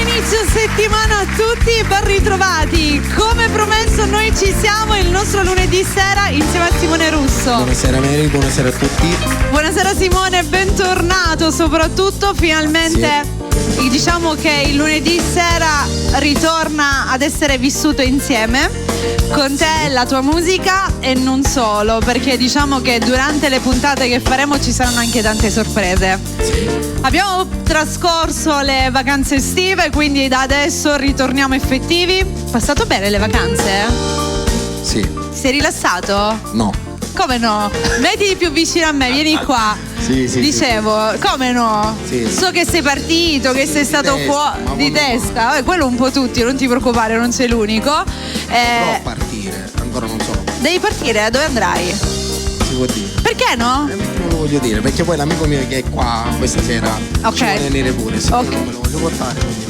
inizio settimana a tutti e ben ritrovati. Come promesso noi ci siamo il nostro lunedì sera insieme a Simone Russo. Buonasera Mary, buonasera a tutti. Buonasera Simone, bentornato soprattutto finalmente. Sì. Diciamo che il lunedì sera ritorna ad essere vissuto insieme con te, la tua musica e non solo, perché diciamo che durante le puntate che faremo ci saranno anche tante sorprese. Sì. Abbiamo trascorso le vacanze estive, quindi da adesso ritorniamo effettivi. Passato bene le vacanze? Sì. Sei rilassato? No. Come no? Mettiti più vicino a me, vieni qua. Sì. Dicevo, come no? Sì. So che sei partito, che sei stato fuori di testa. Quello un po' tutti, non ti preoccupare, non sei l'unico. Dovrò partire, ancora non so. Devi partire, dove andrai? Si può dire. Perché no? Non lo voglio dire, perché poi l'amico mio che è qua questa sera ci vuole venire pure, se non me lo voglio portare.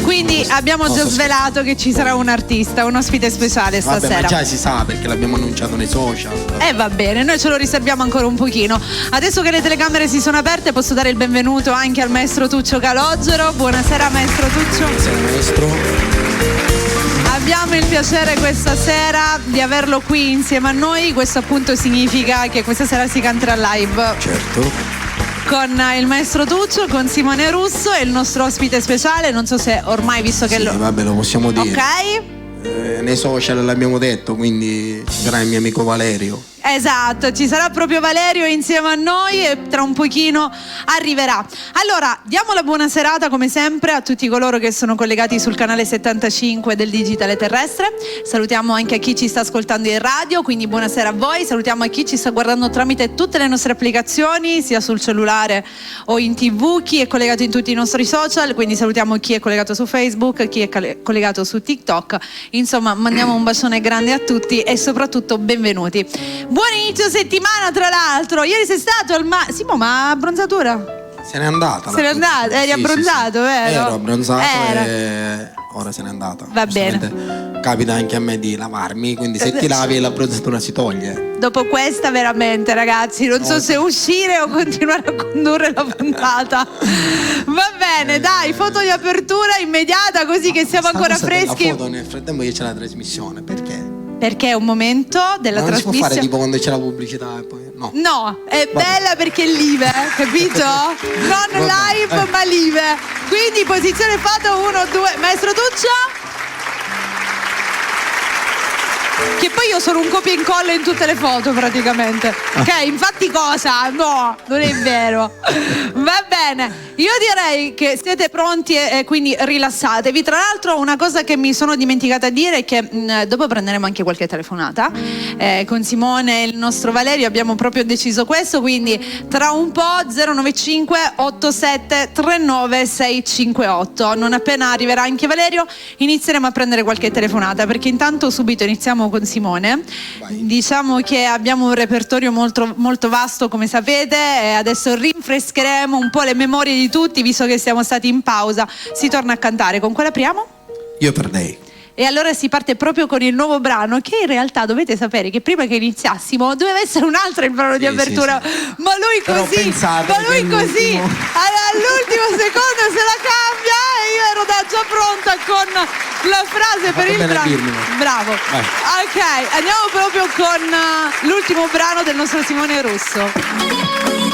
Quindi abbiamo già svelato che ci sarà un artista, un ospite speciale stasera. Ma già si sa perché l'abbiamo annunciato nei social. Va bene, noi ce lo riserviamo ancora un pochino. Adesso che le telecamere si sono aperte posso dare il benvenuto anche al maestro Tuccio Calogero. Buonasera maestro Tuccio. Buonasera maestro. Abbiamo il piacere questa sera di averlo qui insieme a noi. Questo appunto significa che questa sera si canterà live. Certo. Con il maestro Tuccio, con Simone Russo e il nostro ospite speciale. Non so se ormai, visto che vabbè, lo possiamo dire. Ok. Nei social l'abbiamo detto, quindi sarà il mio amico Valerio. Esatto, ci sarà proprio Valerio insieme a noi e tra un pochino arriverà. Allora, diamo la buona serata come sempre a tutti coloro che sono collegati sul canale 75 del Digitale Terrestre. Salutiamo anche a chi ci sta ascoltando in radio, quindi buonasera a voi. Salutiamo a chi ci sta guardando tramite tutte le nostre applicazioni, sia sul cellulare o in TV, chi è collegato in tutti i nostri social, quindi salutiamo chi è collegato su Facebook, chi è collegato su TikTok. Insomma, mandiamo un bacione grande a tutti e soprattutto benvenuti. Buon inizio settimana, tra l'altro. Ieri sei stato al Simo, ma abbronzatura? Se n'è andata. Se n'è andata, eri abbronzato, vero? Ero abbronzato e ora se n'è andata. Va bene. Capita anche a me di lavarmi, quindi se ti lavi l'abbronzatura si toglie. Dopo questa veramente ragazzi, non so se uscire o continuare a condurre la puntata. Va bene, dai, foto di apertura immediata così che siamo ancora freschi. La foto nel frattempo che c'è la trasmissione, perché? Perché è un momento della trasmissione. Non si può fare tipo quando c'è la pubblicità e poi no, è bella perché è live, capito? Non live ma live. Quindi posizione foto 1, 2, maestro Tuccio. Che poi io sono un copia e incolla in tutte le foto praticamente. Ok, infatti cosa? No, non è vero. Va bene, io direi che siete pronti e quindi rilassatevi. Tra l'altro una cosa che mi sono dimenticata di dire è che dopo prenderemo anche qualche telefonata con Simone e il nostro Valerio, abbiamo proprio deciso questo, quindi tra un po' 095 87 39 658. Non appena arriverà anche Valerio inizieremo a prendere qualche telefonata, perché intanto subito iniziamo con Simone. Vai. Diciamo che abbiamo un repertorio molto, molto vasto come sapete e adesso rinfrescheremo un po' le memorie di tutti, visto che siamo stati in pausa. Si torna a cantare. Con quale apriamo? Io per lei. E allora si parte proprio con il nuovo brano, che in realtà dovete sapere che prima che iniziassimo doveva essere un altro il brano di apertura, sì. Ma lui così, all'ultimo secondo se la cambia e io ero già pronta con la frase per il brano. Bravo. Vai. Ok, andiamo proprio con l'ultimo brano del nostro Simone Russo.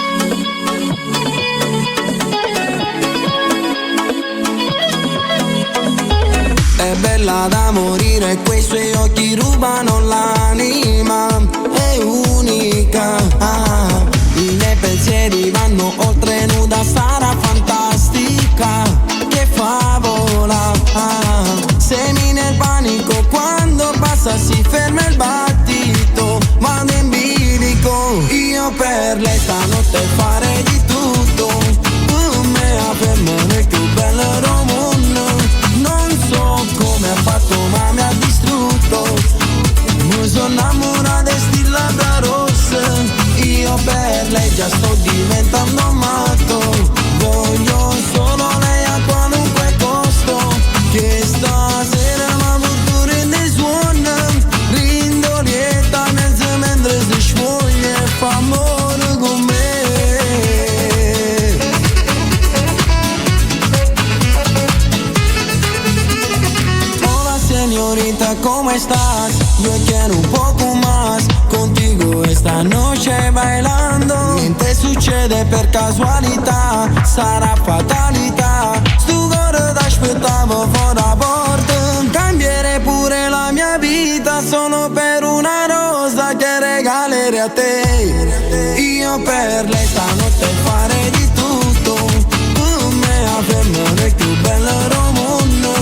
È bella da morire, quei suoi occhi rubano l'anima, è unica, i miei pensieri vanno oltre, nuda sarà fantastica, che favola, semi nel panico, quando passa si ferma il battito, vado in bilico, io per lei stanotte farei di tutto, me la fermo nel più bello mondo. Non so come ha fatto ma mi ha distrutto. Mi sono innamorato e sti labbra rosse. Io per lei già sto diventando matto. ¿cómo estás? Yo quiero un poco más contigo esta noche bailando. Niente succede per casualità, sarà fatalità. Sto cuore t'aspettavo fuori la porta. Cambierei pure la mia vita solo per una rosa che regalerei a te. Io per lei stanotte farei di tutto, come la femmina più bella del mondo.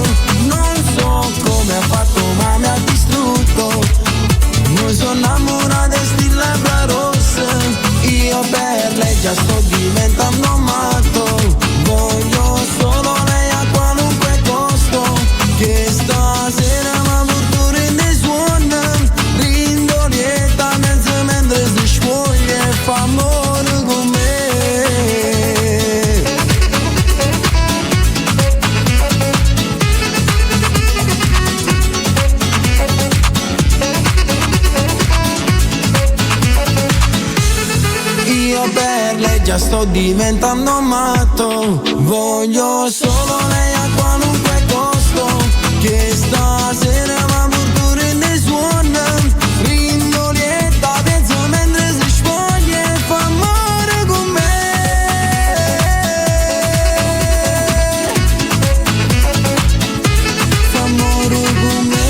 Non so come ha fatto ma mi ha distrutto. Noi sono innamorati stile bla rossa. Io per lei già sto diventando matto. Voglio solo lei a qualunque costo. Che stasera mi porto rende suona. Rindo lieta mentre si scioglie e fa amore con me. Io per lei già sto diventando matto. Voglio solo lei a qualunque costo. Che stasera mi porto rende suona. Rindo lieta penso mentre si scioglie e fa amore con me. Fa amore con me.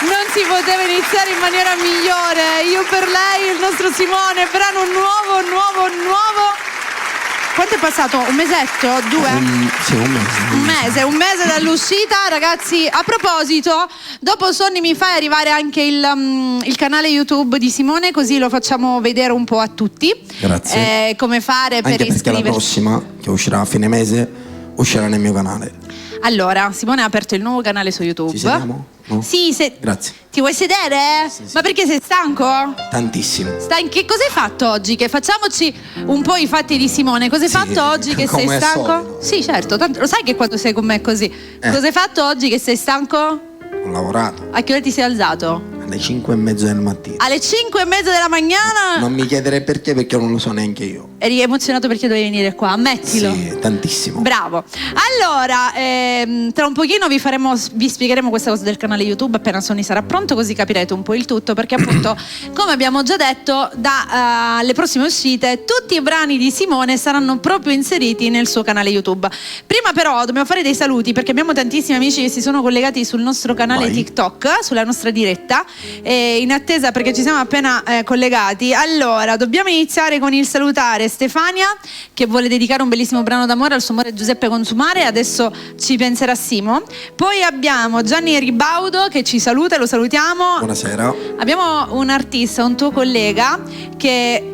Non si poteva iniziare in maniera migliore. Io per lei, il nostro Simone, brano nuovo. Quanto è passato? Un mesetto? 2? Sì, un mese dall'uscita. Ragazzi, a proposito, dopo Sonny mi fai arrivare anche il canale YouTube di Simone, così lo facciamo vedere un po' a tutti. Grazie. Come fare anche per perché iscriversi. la prossima, che uscirà a fine mese, uscirà nel mio canale. Allora, Simone ha aperto il nuovo canale su YouTube. Ci sediamo? No? Sì, Grazie. Ti vuoi sedere? Sì. Ma perché sei stanco? Tantissimo. Che cosa hai fatto oggi? Che facciamoci un po' i fatti di Simone. Cosa hai fatto oggi che sei come al stanco? solito. Sì, certo, tanto, lo sai che quando sei con me è così. Cosa hai fatto oggi che sei stanco? Ho lavorato A che ora ti sei alzato? alle 5:30 del mattino. Alle 5:30 della mattina? Non mi chiedere perché non lo so neanche io. Eri emozionato perché dovevi venire qua, ammettilo. Sì, tantissimo. Bravo. Allora, tra un pochino vi spiegheremo questa cosa del canale YouTube appena Sonny sarà pronto, così capirete un po' il tutto, perché appunto, come abbiamo già detto, dalle prossime uscite tutti i brani di Simone saranno proprio inseriti nel suo canale YouTube. Prima però dobbiamo fare dei saluti, perché abbiamo tantissimi amici che si sono collegati sul nostro canale TikTok, sulla nostra diretta, in attesa perché ci siamo appena collegati. Allora, dobbiamo iniziare con il salutare Stefania, che vuole dedicare un bellissimo brano d'amore al suo amore Giuseppe Consumare. Adesso ci penserà Simo. Poi abbiamo Gianni Ribaudo che ci saluta, lo salutiamo. Buonasera. Abbiamo un artista, un tuo collega che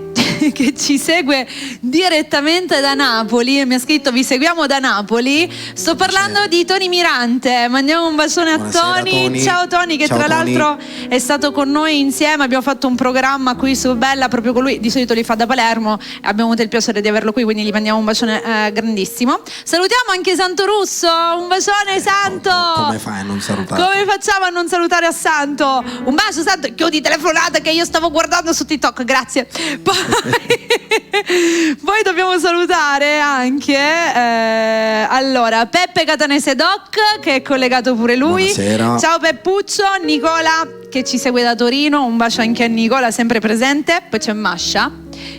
ci segue direttamente da Napoli e mi ha scritto: vi seguiamo da Napoli. Sto parlando di Tony Mirante. Mandiamo un bacione a Tony. Ciao Tony, che tra l'altro è stato con noi insieme, abbiamo fatto un programma qui su Bella proprio con lui, di solito li fa da Palermo e abbiamo avuto il piacere di averlo qui, quindi gli mandiamo un bacione grandissimo. Salutiamo anche Santo Russo, un bacione Santo. Come fai a non salutare? Come facciamo a non salutare a Santo? Un bacio Santo, chiudi telefonata che io stavo guardando su TikTok, grazie. Poi dobbiamo salutare anche allora Peppe Catanese Doc, che è collegato pure lui. Buonasera. Ciao Peppuccio. Nicola che ci segue da Torino, un bacio anche a Nicola, sempre presente. Poi c'è Mascia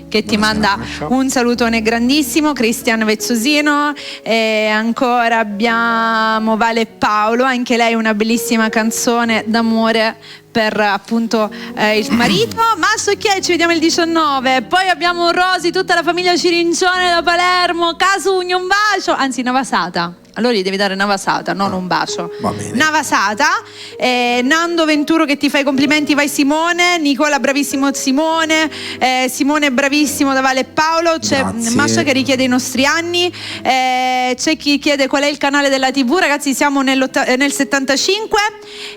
che ti manda un salutone grandissimo, Cristian Vezzosino, e ancora abbiamo Vale e Paolo, anche lei una bellissima canzone d'amore per appunto il marito. Masso e ci vediamo il 19. Poi abbiamo Rosi, tutta la famiglia Cirincione da Palermo, Casugno, un bacio, anzi Navasata. Allora gli devi dare Navasata, non un bacio. Va bene. Navasata. Nando Venturo che ti fa i complimenti, vai Simone. Nicola bravissimo Simone. Simone bravissimo da Vale e Paolo. C'è Mascia che richiede i nostri anni. C'è chi chiede qual è il canale della TV. Ragazzi, siamo nel 75.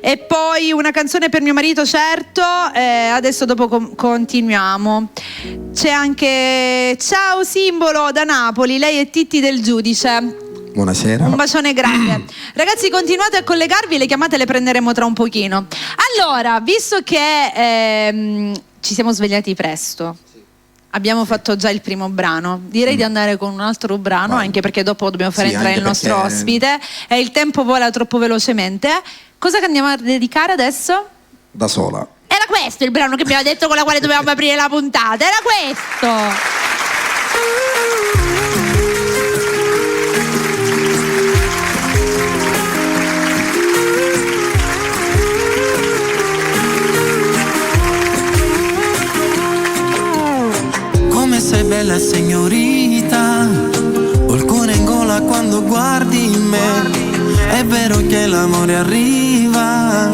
E poi una canzone per mio marito, certo. Adesso dopo continuiamo. C'è anche ciao Simbolo da Napoli, lei è Titti del Giudice. Buonasera. Un bacione grande. Ragazzi, continuate a collegarvi, le chiamate le prenderemo tra un pochino. Allora, visto che ci siamo svegliati presto, abbiamo fatto già il primo brano. Direi di andare con un altro brano, anche perché dopo dobbiamo fare entrare il nostro ospite e il tempo vola troppo velocemente. Cosa che andiamo a dedicare adesso? Da sola. Era questo il brano che abbiamo detto con la quale dovevamo aprire la puntata. Era questo. Sei bella signorita, qualcuno in gola quando guardi me. È vero che l'amore arriva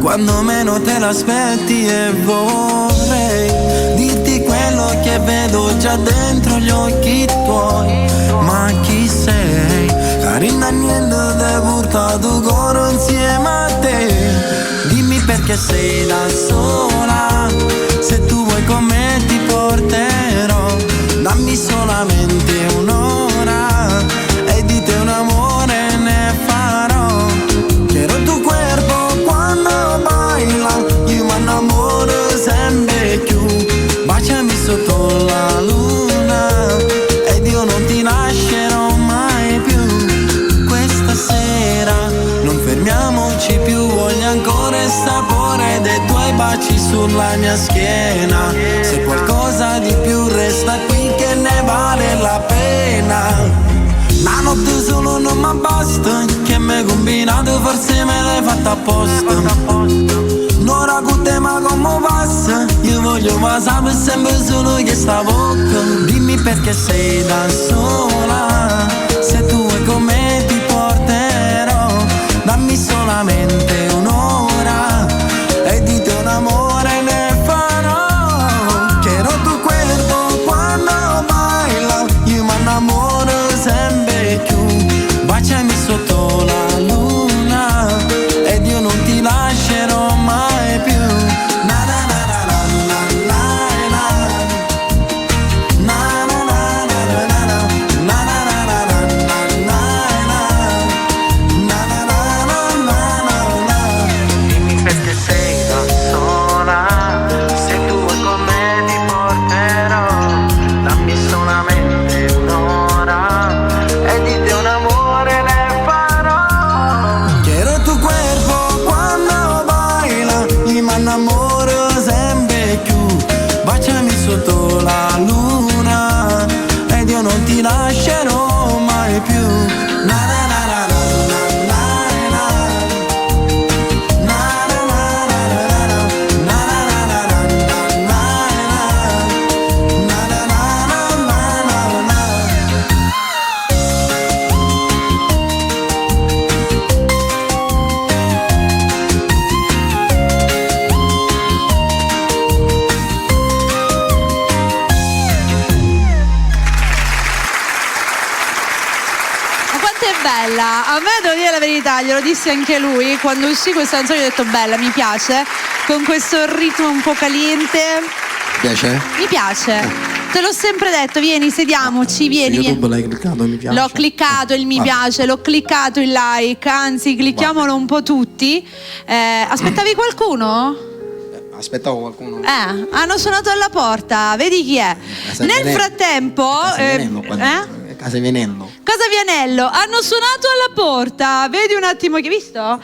quando meno te l'aspetti, e vorrei dirti quello che vedo già dentro gli occhi tuoi. Ma chi sei? Carina, niente ti portato cuore insieme a te. Dimmi perché sei da sola, se tu vuoi con me ti porterò. Dammi solamente un'ora e di te un amore ne farò. Quiero tu cuerpo quando baila, io mi innamoro sempre più. Baciami sotto la luna ed io non ti lascerò mai più. Questa sera non fermiamoci più, voglio ancora il sapore dei tuoi baci sulla mia schiena. Se qualcosa di più resta qui che ne vale la pena. La notte solo non mi basta, che mi hai combinato forse me l'hai fatta apposta. Un'ora con te ma come passa, io voglio passare sempre solo questa bocca. Dimmi perché sei da sola, se tu vuoi con me ti porterò. Dammi solamente un'ora e di te un amore ne farò. Quiero tu cuerpo quando baila, io mi innamoro sempre più. Baciami sotto la luna ed io non ti lascerò mai più. Na na na na na na na na na na na na na na na. Dimmi perché sei da sola, se tu vuoi con me ti porterò. Dammi solamente un'ora e di te un amore ne farò. Quiero tu cuerpo quando baila, io mi innamoro sempre più. Baciami sotto la luna ed io non ti lascerò mai più. Na na na na na na na na na na bella, a me devo dire la verità, glielo dissi anche lui quando uscì questa canzone, gli ho detto bella, mi piace, con questo ritmo un po' caliente. Piace? Mi piace. Te l'ho sempre detto, vieni, sediamoci, vieni. Su YouTube l'hai cliccato, mi piace. L'ho cliccato il mi piace, l'ho cliccato il like, anzi clicchiamolo un po' tutti. Aspettavi qualcuno? Aspettavo qualcuno. Hanno suonato alla porta, vedi chi è. Nel frattempo Casa Vianello. Casa Vianello, hanno suonato alla porta, vedi un attimo che hai visto?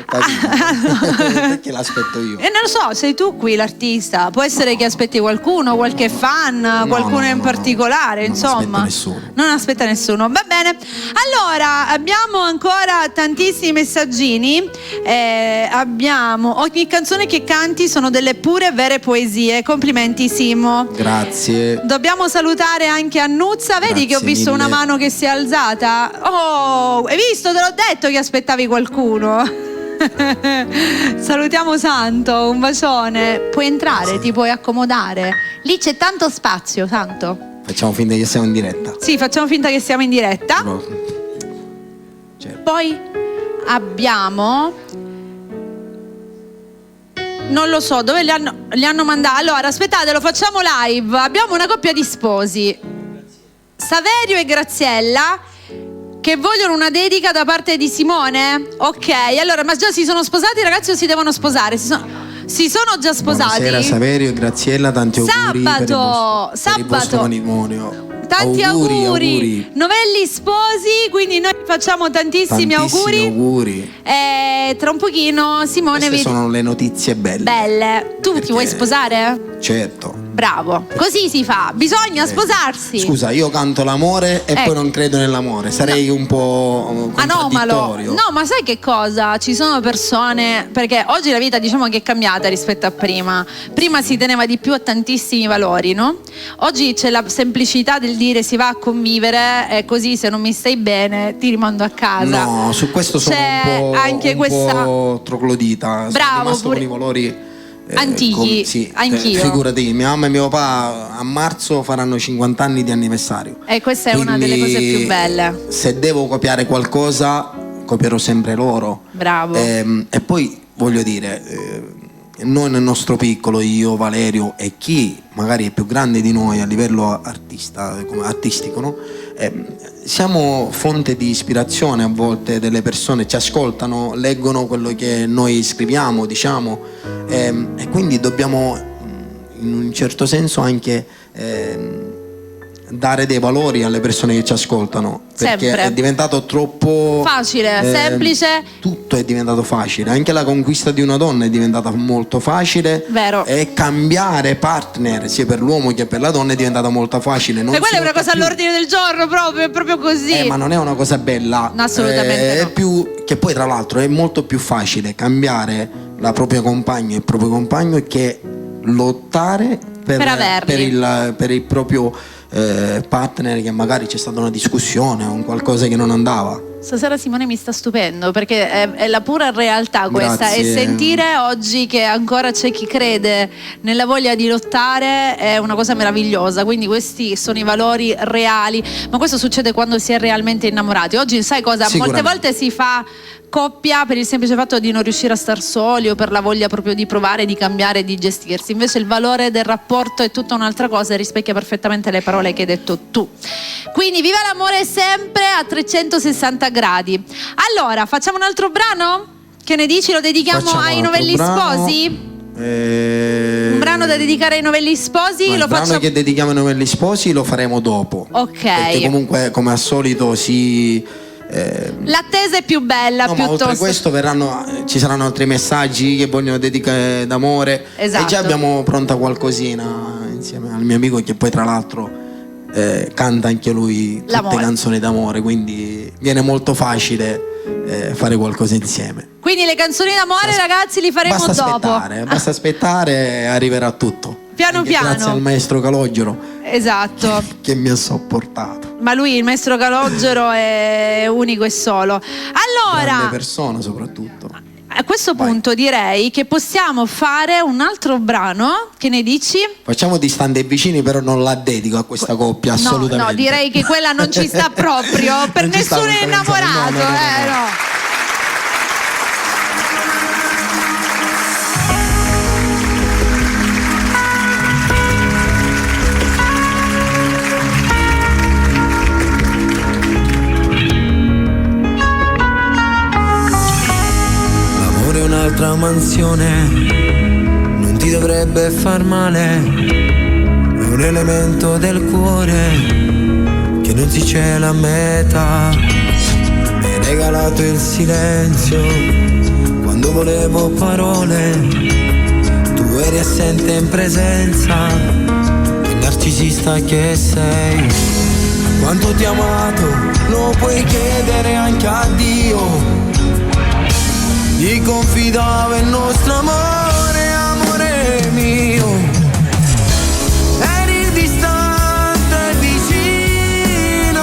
Perché l'aspetto io? Non lo so, sei tu qui l'artista, può essere che aspetti qualcuno, qualche fan, qualcuno in particolare, insomma. Non aspetta nessuno, va bene. Allora, abbiamo ancora tantissimi messaggini, abbiamo ogni canzone che canti sono delle pure e vere poesie, complimenti Simo. Grazie. Dobbiamo salutare anche Annuzza, vedi che ho visto una mano che si è alzata. Oh, hai visto? Te l'ho detto che aspettavi qualcuno. Salutiamo Santo, un bacione. Puoi entrare, ti puoi accomodare. Lì c'è tanto spazio, Santo. Facciamo finta che siamo in diretta. Sì, facciamo finta che siamo in diretta. Certo. Poi abbiamo, non lo so, dove li hanno mandati. Allora, aspettate, lo facciamo live. Abbiamo una coppia di sposi, Saverio e Graziella, che vogliono una dedica da parte di Simone. Ok, allora, ma già si sono sposati i ragazzi o si devono sposare? Si si sono già sposati. Buonasera Saverio e Graziella, tanti auguri per il vostro matrimonio. Tanti auguri. Novelli sposi, quindi noi facciamo tantissimi auguri. E tra un pochino Simone queste sono le notizie belle. Tu ti vuoi sposare? Certo. Bravo, così si fa, bisogna sposarsi. Scusa, io canto l'amore e poi non credo nell'amore, sarei un po' anomalo. No, ma sai che cosa? Ci sono persone, perché oggi la vita diciamo che è cambiata rispetto a prima. Prima si teneva di più a tantissimi valori, no? Oggi c'è la semplicità del dire si va a convivere e così se non mi stai bene ti rimando a casa. No, su questo sono un po' troglodita. Bravo, sono con i valori antichi, sì, anch'io. Figurati, mia mamma e mio papà a marzo faranno 50 anni di anniversario. E questa è una delle cose più belle. Se devo copiare qualcosa, copierò sempre loro. Bravo. E poi voglio dire, noi nel nostro piccolo, io, Valerio e chi magari è più grande di noi a livello artistico, no? Siamo fonte di ispirazione a volte delle persone, ci ascoltano, leggono quello che noi scriviamo, diciamo, e quindi dobbiamo in un certo senso anche dare dei valori alle persone che ci ascoltano, perché sempre. È diventato troppo facile, semplice. Tutto è diventato facile, anche la conquista di una donna è diventata molto facile. Vero. E cambiare partner sia per l'uomo che per la donna è diventata molto facile. Ma quella è una cosa all'ordine del giorno, proprio così. Ma non è una cosa bella. No, assolutamente no. È più che poi tra l'altro è molto più facile cambiare la propria compagna e il proprio compagno che lottare per il proprio partner, che magari c'è stata una discussione o un qualcosa che non andava. Stasera Simone mi sta stupendo perché è la pura realtà questa. Grazie. E sentire oggi che ancora c'è chi crede nella voglia di lottare è una cosa meravigliosa. Quindi questi sono i valori reali, ma questo succede quando si è realmente innamorati. Oggi sai cosa? Molte volte si fa coppia per il semplice fatto di non riuscire a star soli o per la voglia proprio di provare, di cambiare, di gestirsi. Invece il valore del rapporto è tutta un'altra cosa e rispecchia perfettamente le parole che hai detto tu. Quindi viva l'amore sempre a 360 gradi. Allora, facciamo un altro brano? Che ne dici? Lo dedichiamo ai novelli sposi? Un brano da dedicare ai novelli sposi? Il brano che dedichiamo ai novelli sposi lo faremo dopo. Ok. Perché comunque, come al solito, l'attesa è più bella, no, piuttosto. Ma oltre questo ci saranno altri messaggi che vogliono dedicare d'amore. Esatto. E già abbiamo pronta qualcosina insieme al mio amico, che poi tra l'altro canta anche lui tutte canzoni d'amore, quindi viene molto facile fare qualcosa insieme. Quindi le canzoni d'amore, ragazzi, li faremo dopo. Basta aspettare, arriverà tutto. Piano piano. Grazie al maestro Calogero. Esatto. Che mi ha sopportato. Ma lui, il maestro Calogero, è unico e solo. Allora, grande persona soprattutto. A questo punto direi che possiamo fare un altro brano. Che ne dici? Facciamo Distanti e Vicini, però non la dedico a questa coppia, assolutamente. No, direi che quella non ci sta proprio per nessuno innamorato. No. Un'altra mansione non ti dovrebbe far male, è un elemento del cuore che non si cela a metà. Mi hai regalato il silenzio quando volevo parole, tu eri assente in presenza, che narcisista che sei. Quanto ti ho amato lo puoi chiedere anche a Dio. Gli confidavo il nostro amore, amore mio. Eri distante e vicino.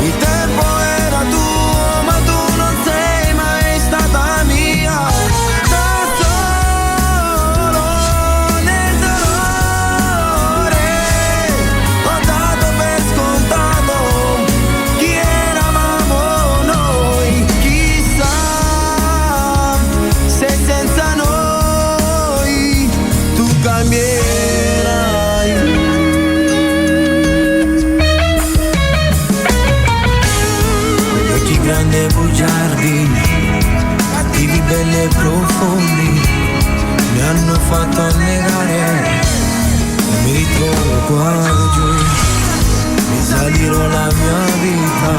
Il tempo era tuo, ma tu non sei mai stata mia. Da solo nel dolore ho dato per scontato chi eravamo noi. Chissà se senza noi fatto annegare e mi ritrovo qua giù. Risalirò la mia vita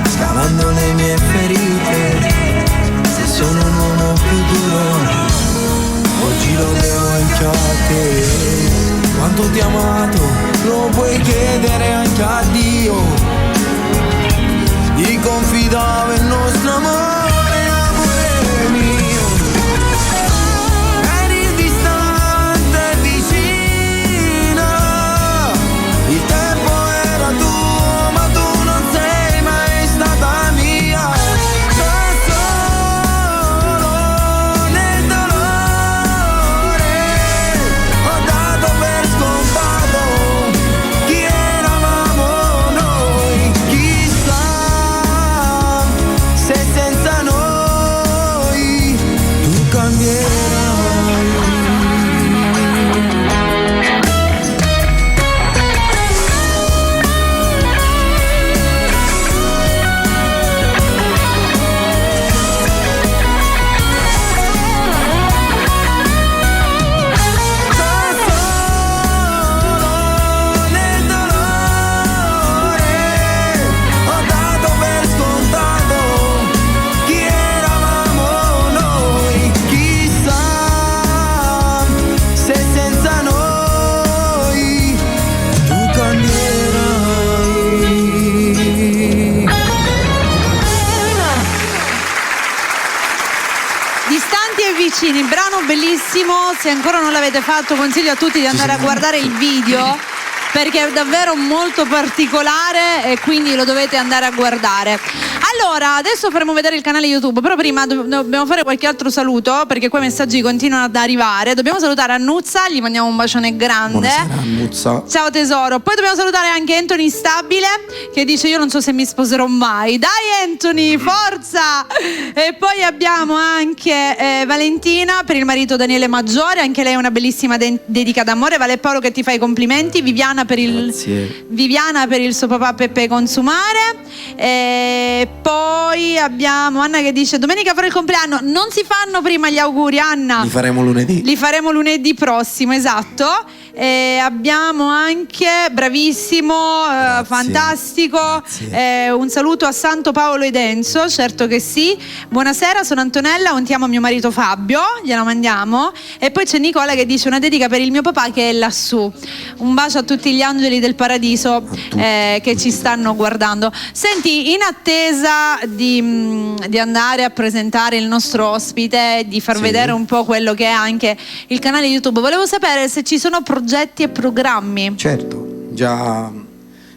scavando le mie ferite. Se sono un uomo più duro oggi lo devo anche a te. Quanto ti ho amato lo puoi chiedere anche a Dio. Gli confidavo il nostro amore, amore mio. Eri distante e vicino, il tempo era tuo ma tu non sei mai stata mia. Da solo nel dolore ho dato per scontato chi eravamo noi. Chissà se senza noi tu cambierai. Da solo nel dolore ho dato per scontato chi eravamo noi. Chissà se senza noi tu cambierai. Distanti e vicini, brano bellissimo. Se ancora non l'avete fatto, consiglio a tutti di andare a guardare il video perché è davvero molto particolare e quindi lo dovete andare a guardare. Allora, adesso faremo vedere il canale YouTube, però prima dobbiamo fare qualche altro saluto perché qua i messaggi continuano ad arrivare. Dobbiamo salutare Annuzza, gli mandiamo un bacione grande. Buonasera Annuzza. Ciao tesoro. Poi dobbiamo salutare anche Anthony Stabile che dice io non so se mi sposerò mai. Dai Anthony, forza! E poi abbiamo anche Valentina per il marito Daniele Maggiore, anche lei è una bellissima dedica d'amore. Vale Paolo che ti fa i complimenti. Viviana per il suo papà Peppe Consumare. E poi abbiamo Anna che dice domenica farò il compleanno. Non si fanno prima gli auguri, Anna. Li faremo lunedì. Li faremo lunedì prossimo, esatto. E abbiamo anche bravissimo, fantastico, un saluto a Santo Paolo ed Enzo, certo che sì. Buonasera, sono Antonella, un ti amo a mio marito Fabio, gliela mandiamo. E poi c'è Nicola che dice una dedica per il mio papà che è lassù. Un bacio a tutti gli angeli del paradiso che ci stanno guardando. Senti, in attesa di andare a presentare il nostro ospite, di far vedere un po' quello che è anche il canale YouTube, volevo sapere se ci sono progetti e programmi. Certo, già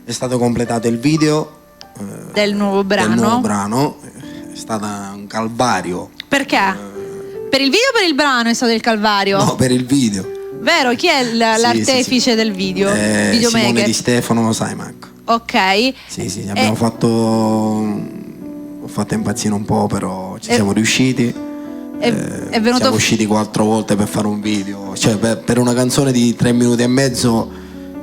è stato completato il video del nuovo brano. È stato un calvario. Perché? Per il video o per il brano è stato il calvario? No, per il video. Vero? Chi è l'artefice del video? Simone Di Stefano Saimac. Ok. Sì, abbiamo ho fatto impazzire un po', però ci siamo riusciti. È venuto siamo usciti 4 volte per fare un video, cioè per una canzone di 3 minuti e mezzo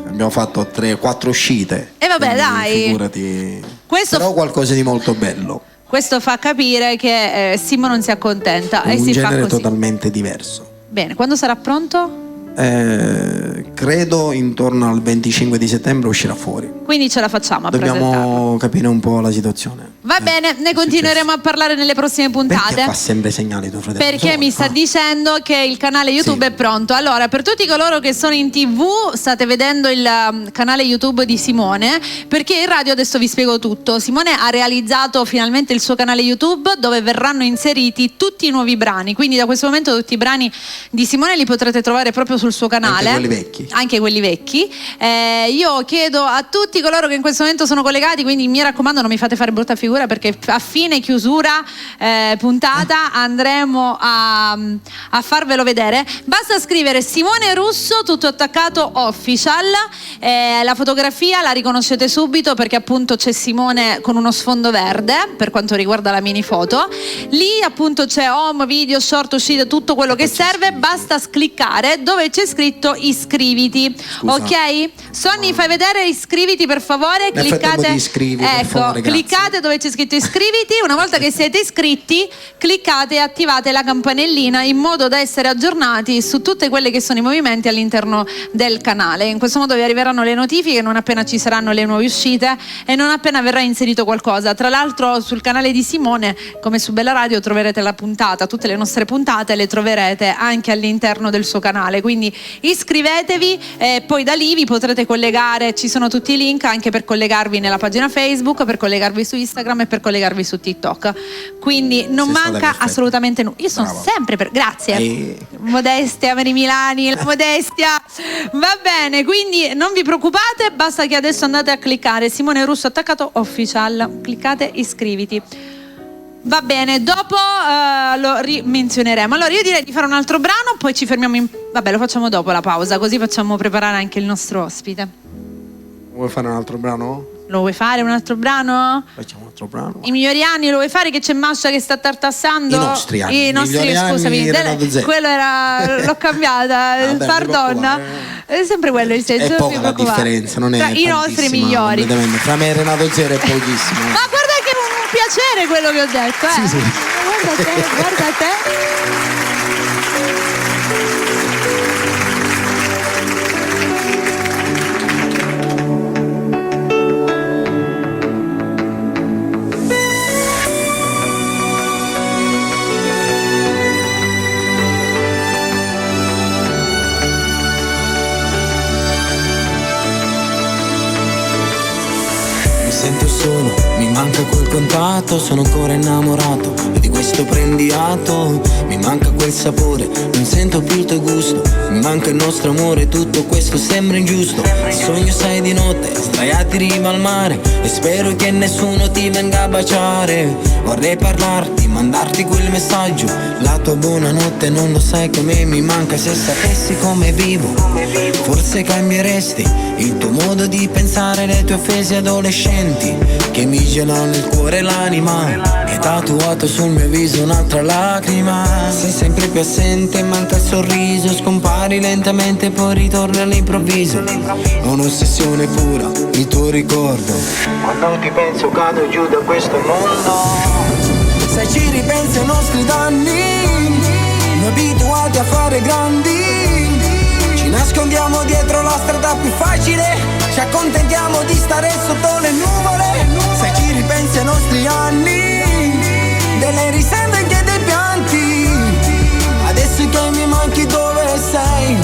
abbiamo fatto 4 uscite. E vabbè, dai, figurati. Però qualcosa di molto bello. Questo fa capire che Simo non si accontenta e un si genere fa così. Totalmente diverso. Bene, quando sarà pronto? Credo intorno al 25 di settembre uscirà fuori. Quindi ce la facciamo a presentarlo. Dobbiamo capire un po' la situazione. Va bene, ne continueremo a parlare nelle prossime puntate. Perché fa sempre segnali tuo fratello? Perché mi sta dicendo che il canale YouTube è pronto. Allora, per tutti coloro che sono in TV, state vedendo il canale YouTube di Simone, perché in radio adesso vi spiego tutto. Simone ha realizzato finalmente il suo canale YouTube dove verranno inseriti tutti i nuovi brani. Quindi da questo momento tutti i brani di Simone li potrete trovare proprio sul suo canale. Anche quelli vecchi. Io chiedo a tutti coloro che in questo momento sono collegati, quindi mi raccomando non mi fate fare brutta figura, perché a fine chiusura puntata andremo a farvelo vedere. Basta scrivere Simone Russo tutto attaccato official, la fotografia la riconoscete subito perché appunto c'è Simone con uno sfondo verde per quanto riguarda la mini foto. Lì appunto c'è home, video, short, uscite, tutto quello che serve. Basta cliccare dove c'è scritto iscriviti. Scusa. Ok? Sonny, fai vedere iscriviti per favore. Cliccate. Per favore, cliccate dove c'è scritto iscriviti. Una volta che siete iscritti, cliccate e attivate la campanellina in modo da essere aggiornati su tutte quelle che sono i movimenti all'interno del canale. In questo modo vi arriveranno le notifiche non appena ci saranno le nuove uscite e non appena verrà inserito qualcosa. Tra l'altro sul canale di Simone, come su Bella Radio, troverete la puntata, tutte le nostre puntate le troverete anche all'interno del suo canale, quindi iscrivetevi e poi da lì vi potrete collegare, ci sono tutti i link anche per collegarvi nella pagina Facebook, per collegarvi su Instagram e per collegarvi su TikTok, quindi non manca assolutamente nulla. Io sono sempre grazie. Modestia, Mary Milani, la modestia. Va bene, quindi non vi preoccupate, basta che adesso andate a cliccare Simone Russo Attaccato Official, cliccate iscriviti. Va bene, dopo lo rimenzioneremo. Allora io direi di fare un altro brano, poi ci fermiamo vabbè, lo facciamo dopo la pausa, così facciamo preparare anche il nostro ospite. Vuoi fare un altro brano? Lo vuoi fare un altro brano? Facciamo un altro brano. I migliori anni lo vuoi fare, che c'è Mascia che sta tartassando? I nostri anni. Scusami, quello era, l'ho cambiata, pardonna. È sempre quello il senso. È poca la differenza, non è tra i nostri migliori. Tra me e Renato Zero è pochissimo. Ma guarda che è un piacere quello che ho detto, Sì, sì. Guarda te. Sento solo, mi manca quel contatto, sono ancora innamorato e di questo prendi atto. Mi manca quel sapore, non sento più il tuo gusto, mi manca il nostro amore, tutto questo sembra ingiusto. Sogno sei di notte, sdraiati riva al mare e spero che nessuno ti venga a baciare. Vorrei parlarti, mandarti quel messaggio, la tua buonanotte non lo sai come mi manca. Se sapessi come vivo, forse cambieresti il tuo modo di pensare, le tue offese adolescenti che mi gelano il cuore e l'anima. Hai tatuato sul mio viso un'altra lacrima. Sei sempre più assente, manca il sorriso, scompari lentamente poi ritorni all'improvviso. Ho un'ossessione pura, il tuo ricordo. Quando ti penso cado giù da questo mondo. Se ci ripensi ai nostri danni, noi abituati a fare grandi, ci nascondiamo dietro la strada più facile, ci accontentiamo di stare sotto le nuvole. Se ci ripensi ai nostri anni, delle risate anche dei pianti, adesso che mi manchi dove sei,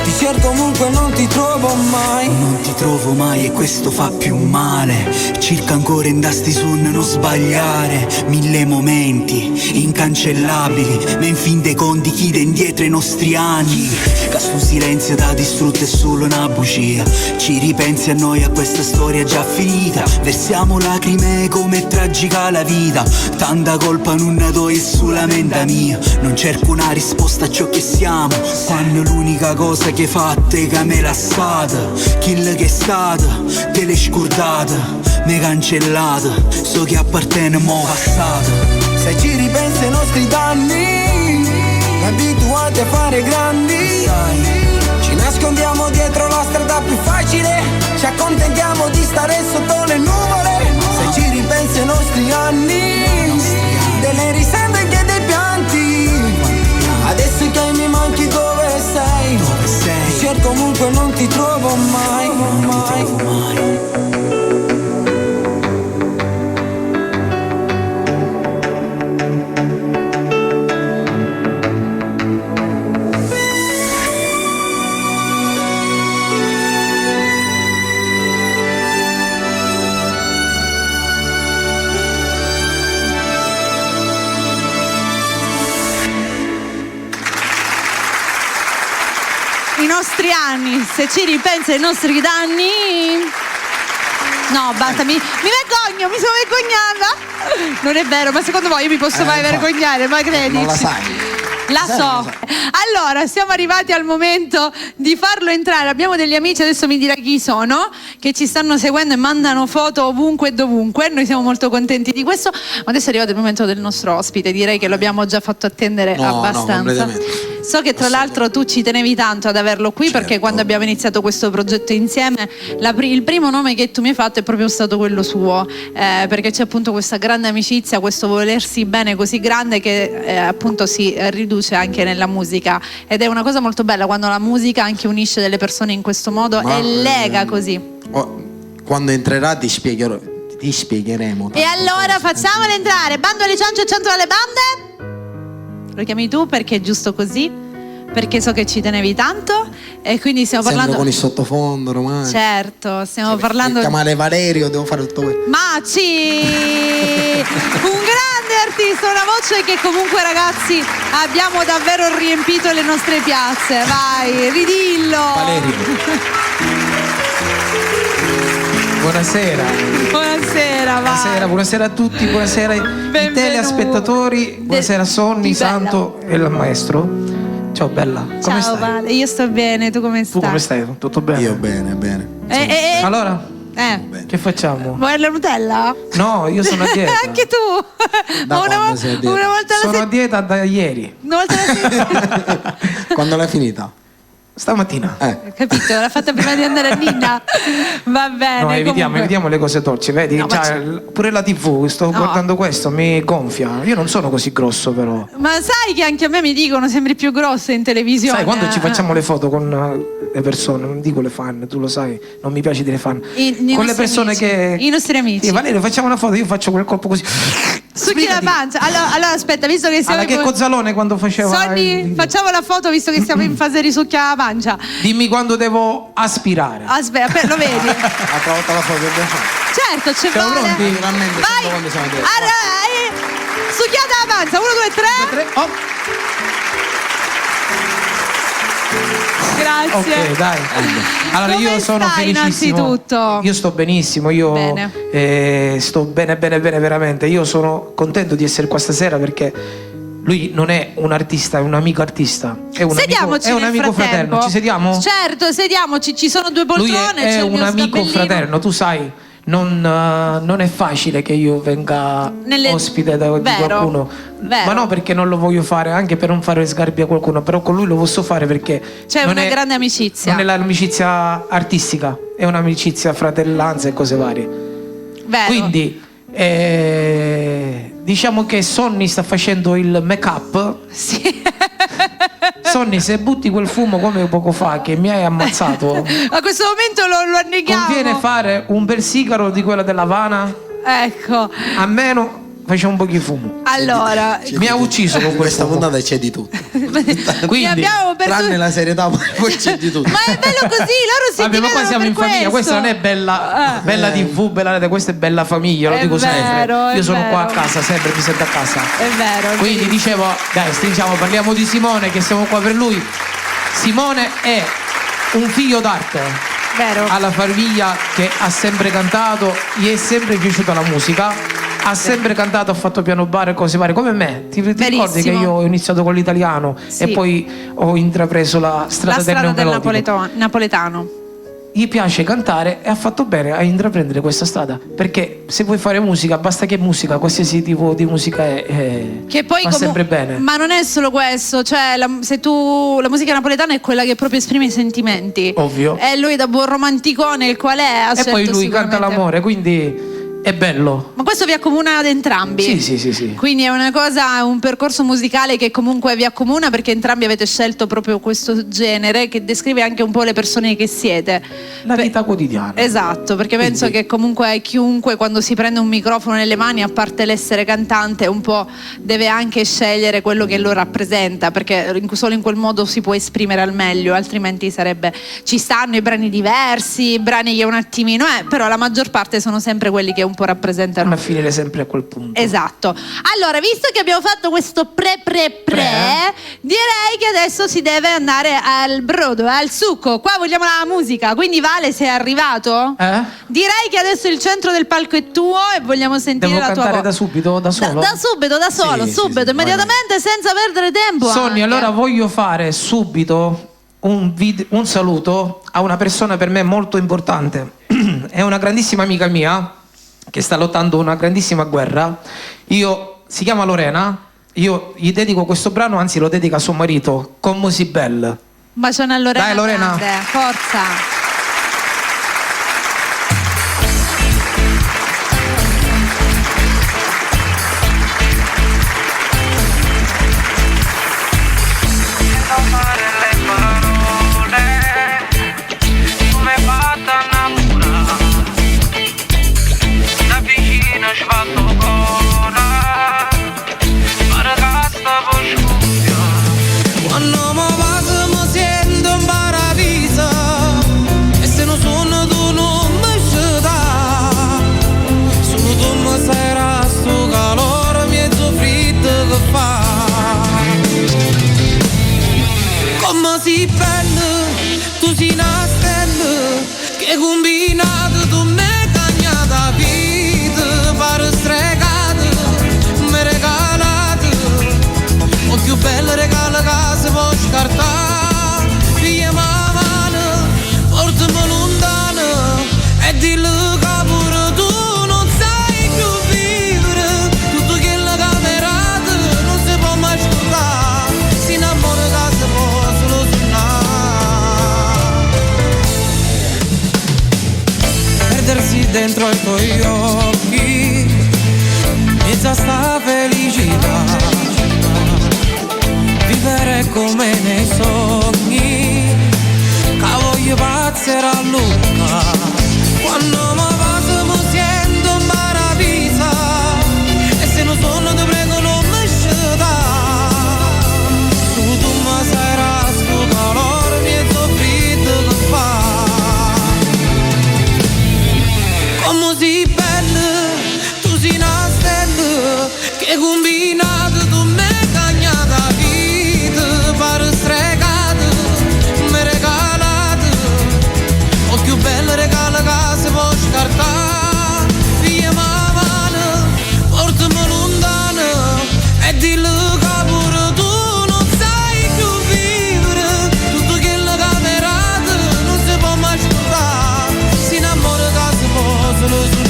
ti cerco ovunque e non ti trovo mai. Non ti trovo mai e questo fa più male. Circa ancora indasti su non sbagliare. 1000 momenti incancellabili, ma in fin dei conti chi dà indietro i nostri anni. Questo silenzio da distrutto è solo una bugia. Ci ripensi a noi, a questa storia già finita. Versiamo lacrime come è tragica la vita. Tanta colpa non ne do e sulla mente mia. Non cerco una risposta a ciò che siamo, quando l'unica cosa che hai fatto è che me l'ha stata. Kill che è stata, te l'hai scordata, mi hai cancellata, so che appartiene mo' passata. Se ci ripensi ai nostri danni, abituati a fare grandi, ci nascondiamo dietro la strada più facile, ci accontentiamo di stare sotto le nuvole. Se ci ripensi ai nostri anni, delle risate anche dei pianti, adesso che mi manchi dove sei, ti cerco ovunque e non ti trovo mai. I nostri anni, se ci ripensi ai nostri danni. No, basta, mi vergogno, mi sono vergognata. Non è vero, ma secondo voi io mi posso mai vergognare, ma credi? Non la sai. La so. Allora, siamo arrivati al momento di farlo entrare. Abbiamo degli amici, adesso mi dirà chi sono, che ci stanno seguendo e mandano foto ovunque e dovunque. Noi siamo molto contenti di questo. Ma adesso è arrivato il momento del nostro ospite. Direi che lo abbiamo già fatto attendere abbastanza. Completamente. So che tra l'altro tu ci tenevi tanto ad averlo qui, perché quando abbiamo iniziato questo progetto insieme il primo nome che tu mi hai fatto è proprio stato quello suo, perché c'è appunto questa grande amicizia, questo volersi bene così grande che appunto si riduce anche nella musica, ed è una cosa molto bella quando la musica anche unisce delle persone in questo modo e lega così. Quando entrerà ti spiegheremo. E allora facciamole entrare. Bando alle ciance e centro alle bande. Lo chiami tu perché è giusto così, perché so che ci tenevi tanto e quindi stiamo parlando con il sottofondo romano. Certo, stiamo parlando chiamare Valerio, devo fare tutto questo. Maci, un grande artista, una voce che comunque, ragazzi, abbiamo davvero riempito le nostre piazze. Vai, ridillo. Valerio. Buonasera. Buonasera, Buonasera a tutti, buonasera ai telespettatori, buonasera a Sonny, Santo e il maestro. Ciao bella, come Ciao stai? Vale, io sto bene, tu come stai? Tu come stai? Tutto bene? Io bene. Allora, che facciamo? Vuoi la Nutella? No, io sono a dieta. Anche tu? Da quando sei a dieta? Una volta alla Sono a dieta da ieri, Una volta alla settimana. Quando l'hai finita? stamattina. Capito? L'ha fatta prima di andare a Nina. Va bene. No, comunque. evitiamo le cose dolci, vedi? No, pure la TV, sto guardando questo, mi gonfia. Io non sono così grosso, però. Ma sai che anche a me mi dicono sembri più grosso in televisione. Sai, quando ci facciamo le foto con le persone, non dico le fan, tu lo sai, non mi piace dire fan. Con le persone che. I nostri amici. Sì, Valerio, facciamo una foto, io faccio quel colpo così. Succhi la pancia. Allora aspetta, visto che siamo che Cozzalone quando faceva. Sonny, facciamo la foto visto che siamo in fase di succhia la pancia. Dimmi quando devo aspirare. Aspetta, lo vedi? L'altra volta la foto che abbiamo fatto. Certo, c'è Siamo Vale. pronti? Naturalmente, Vai. sempre quando siamo dietro. Succhiata la pancia, 1, 2, 3. Oh. Grazie. Ok, dai. Allora Come io sono stai, felicissimo. innanzitutto? Io sto benissimo, sto bene veramente. Io sono contento di essere qua stasera perché lui non è un artista, è un amico artista. È un Sediamoci amico, è un nel amico frattempo. fraterno. Ci sediamo? Certo, sediamoci, ci sono due Lui poltrone, è c'è il un mio amico sgabellino. fraterno, tu sai. Non è facile che io venga ospite di qualcuno. Vero. Ma no, perché non lo voglio fare, anche per non fare sgarbi a qualcuno, però con lui lo posso fare perché C'è una grande amicizia. non è l'amicizia artistica, è un'amicizia fratellanza e cose varie. Vero. Quindi diciamo che Sonny sta facendo il make up. Sì. Sonny, se butti quel fumo come poco fa che mi hai ammazzato, A questo momento lo anneghiamo. conviene fare un bel sigaro di quella dell'Havana, Ecco. a meno facciamo un po' di fumo. Allora, Mi ha ucciso con Questa questo puntata c'è di tutto. Quindi, abbiamo per Tranne la serietà, poi c'è di tutto. Ma è bello così, loro si vabbè, ma qua divertono siamo per in famiglia, questo. questa non è bella TV, bella rete, questa è bella famiglia, lo È dico vero, sempre. è Io sono vero. qua a casa, sempre mi sento a casa. È vero. Quindi dicevo, dai, stringiamo, parliamo di Simone, che siamo qua per lui. Simone è un figlio d'arte. Vero. Alla famiglia che ha sempre cantato, gli è sempre piaciuta la musica, ha sempre cantato, ha fatto piano bar e cose varie, come me. Ti ricordi che io ho iniziato con l'italiano Sì. e poi ho intrapreso la strada del neomelodico? napoletano. Gli piace cantare e ha fatto bene a intraprendere questa strada, perché se vuoi fare musica, basta che musica, qualsiasi tipo di musica Che poi va sempre bene. Ma non è solo questo, cioè la musica napoletana è quella che proprio esprime i sentimenti. Ovvio. E lui da buon romanticone, il qual è, ha E scelto poi lui canta sicuramente- l'amore, quindi è bello. Ma questo vi accomuna ad entrambi. Sì. Quindi è una cosa, un percorso musicale che comunque vi accomuna perché entrambi avete scelto proprio questo genere che descrive anche un po' le persone che siete. La vita quotidiana. Esatto, perché penso che comunque chiunque quando si prende un microfono nelle mani, a parte l'essere cantante, un po' deve anche scegliere quello che lo rappresenta, perché solo in quel modo si può esprimere al meglio, altrimenti ci stanno i brani diversi, i brani che un attimino però la maggior parte sono sempre quelli che un po' rappresentano. A finire sempre a quel punto. Esatto. Allora, visto che abbiamo fatto questo pre, direi che adesso si deve andare al brodo, al succo. Qua vogliamo la musica, quindi Vale, sei arrivato? Direi che adesso il centro del palco è tuo e vogliamo sentire Devo la tua voce. cantare da subito, da solo? Da subito, da solo, Sì, subito, sì, immediatamente, senza perdere tempo. Sonny, anche. allora voglio fare subito un saluto a una persona per me molto importante. È una grandissima amica mia che sta lottando una grandissima guerra. Si chiama Lorena. Io gli dedico questo brano, anzi lo dedico a suo marito, Comme si belle. Un bacione a Lorena. Dai, Lorena. Grande, forza. Quando mi passo mi sento in paradiso e se non sono tu non mi sceda. Solo tu mi sai sto calore mezzo freddo che fa. Come si prende, tu si nascende, che combinato tu mi cagnata vita, pare stregata, mi regalate, o più belle regalo che si può scartare, via ma mano, portami lontano, e dillo che pure tu non sai più vivere, tutto quello che mi rate non si può mai scordare, si innamora che si può solo suonare, perdersi dentro i tuoi occhi, mezza sta felicità, vivere come nei sogni, che voglio pazzere a lunga. Quando mi passo mi sento in paradiso e se non sono ti prego non mi sceda. Tu mi sai sto calore mezzo freddo che fa. Come si belle, tu si nascende, che combinato tu mi cagnata vita, pare stregata, mi regalate, o più belle regalo che si può scartare, via ma mano, portami lontano, e dillo che pure tu non sai più vivere, tutto quello che mi rate non si può mai scordare, si innamora che si può solo suonare.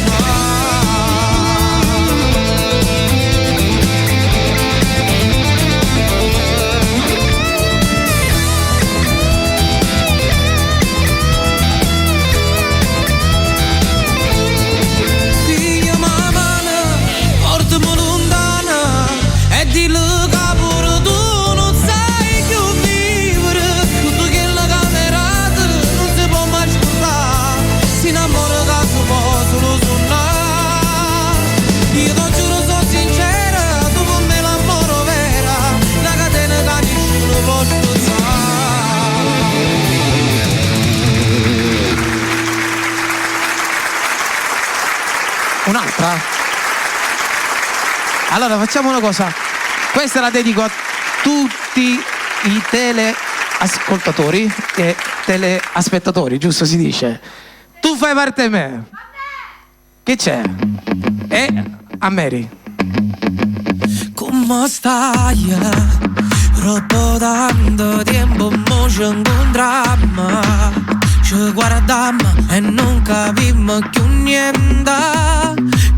Figlia mamma, portami lontana, e dillo che pure tu non sai più vivere, tutto quello che mi rate non si può mai scordare, si innamora che si può solo suonare. Io ti giuro sono sincera, tu con me l'amore vera, la catena che nessuno può spezzare. Un'altra? Allora facciamo una cosa. Questa la dedico a tutti i teleascoltatori e teleaspettatori, giusto si dice? Tu fai parte di me. Che c'è? E a Mary. Come stai? Troppo tanto tempo mo ci incontrammo, ci guardammo e non capimmo più niente,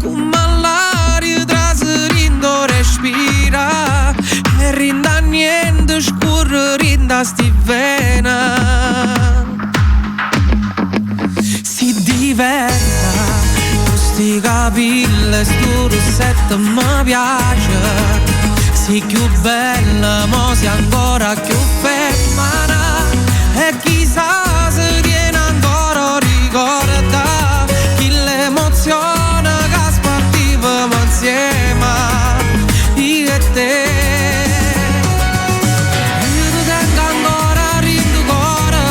come l'aria traserindo respira e rinda niente scurre rinda sti vena, si diventa questi capelli sto rossetto mi piace, si più bella mo si ancora più femmina e chissà se tiene ancora ricorda chi l'emozione che spartivamo insieme io e te. Io ti tengo ancora rindu cuore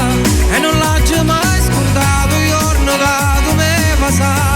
e non l'ho mai scordato il giorno che tu mi hai passato.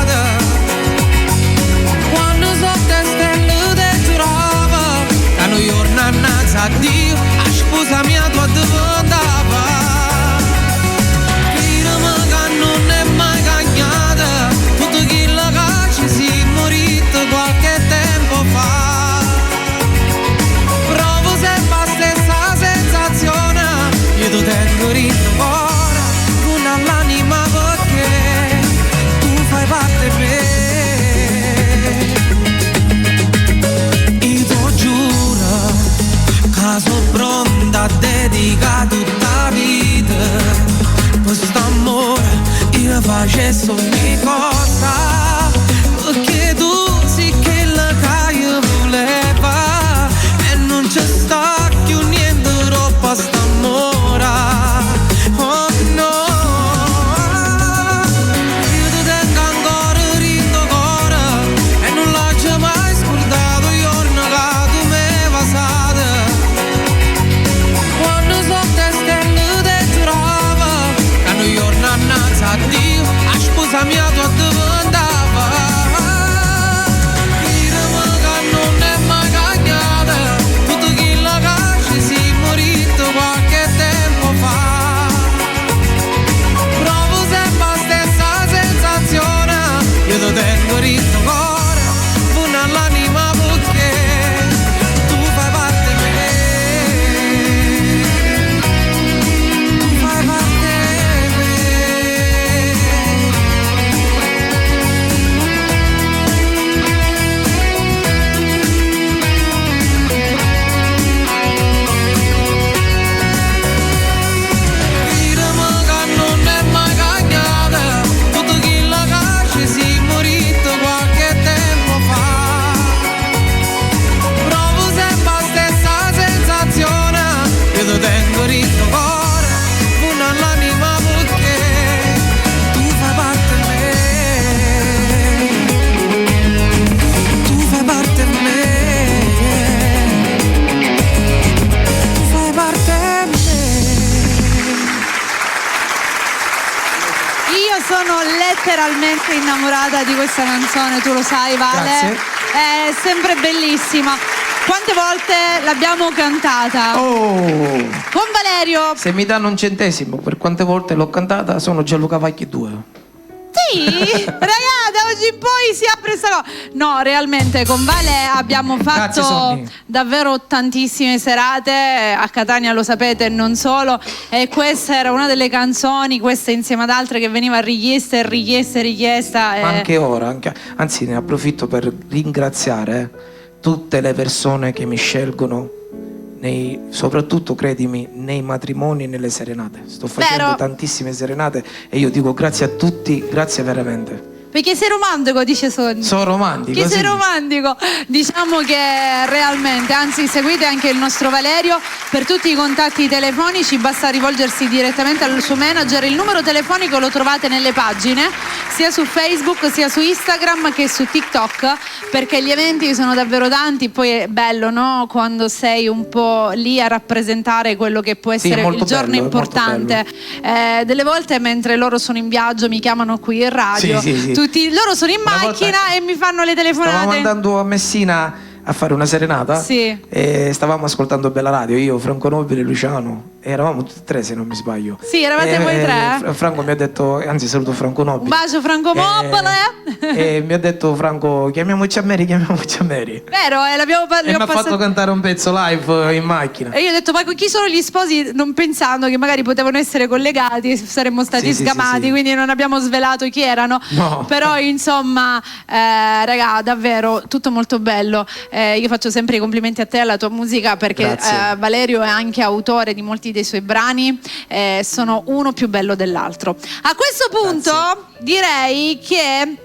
sono letteralmente innamorata di questa canzone, tu lo sai, Vale. Grazie. È sempre bellissima. Quante volte l'abbiamo cantata? Oh! Con Valerio. Se mi danno un centesimo per quante volte l'ho cantata, sono Gianluca Vacchi 2. Sì, ragazzi, da oggi in poi si apre sta cosa. No, realmente con Vale abbiamo Grazie, fatto Sonny. davvero tantissime serate a Catania, lo sapete, e non solo. E questa era una delle canzoni, questa insieme ad altre, che veniva richiesta e richiesta e richiesta. Ma anche ora, anzi ne approfitto per ringraziare tutte le persone che mi scelgono, soprattutto, credimi, nei matrimoni e nelle serenate. Sto facendo Vero. tantissime serenate e io dico grazie a tutti, grazie veramente. Perché sei romantico, dice Sonny. Sono romantico. Che sei sì. romantico. Diciamo che realmente, anzi, seguite anche il nostro Valerio. Per tutti i contatti telefonici basta rivolgersi direttamente al suo manager. Il numero telefonico lo trovate nelle pagine, sia su Facebook, sia su Instagram che su TikTok, perché gli eventi sono davvero tanti. Poi è bello, no? Quando sei un po' lì a rappresentare quello che può Sì, è essere molto il giorno bello, è molto importante. Delle volte mentre loro sono in viaggio mi chiamano qui in radio. Sì. Loro sono in Una macchina volta e mi fanno le telefonate. Stavamo andando a Messina a fare una serenata, Sì. e stavamo ascoltando Bella Radio, io, Franco Nobile e Luciano, e eravamo tutti e tre, se non mi sbaglio. Sì, eravate voi tre. Franco mi ha detto, anzi saluto Franco Nobile. Un bacio, Franco Mobile. E mi ha detto Franco, chiamiamoci a Mary. Vero, l'abbiamo E mi ha fatto cantare un pezzo live in macchina. E io ho detto, ma chi sono gli sposi? Non pensando che magari potevano essere collegati, saremmo stati Sì, sgamati, sì. quindi non abbiamo svelato chi erano. No. Però insomma, raga, davvero tutto molto bello. Io faccio sempre i complimenti a te e alla tua musica, perché Grazie. Valerio è anche autore di molti dei suoi brani, sono uno più bello dell'altro. A questo punto direi che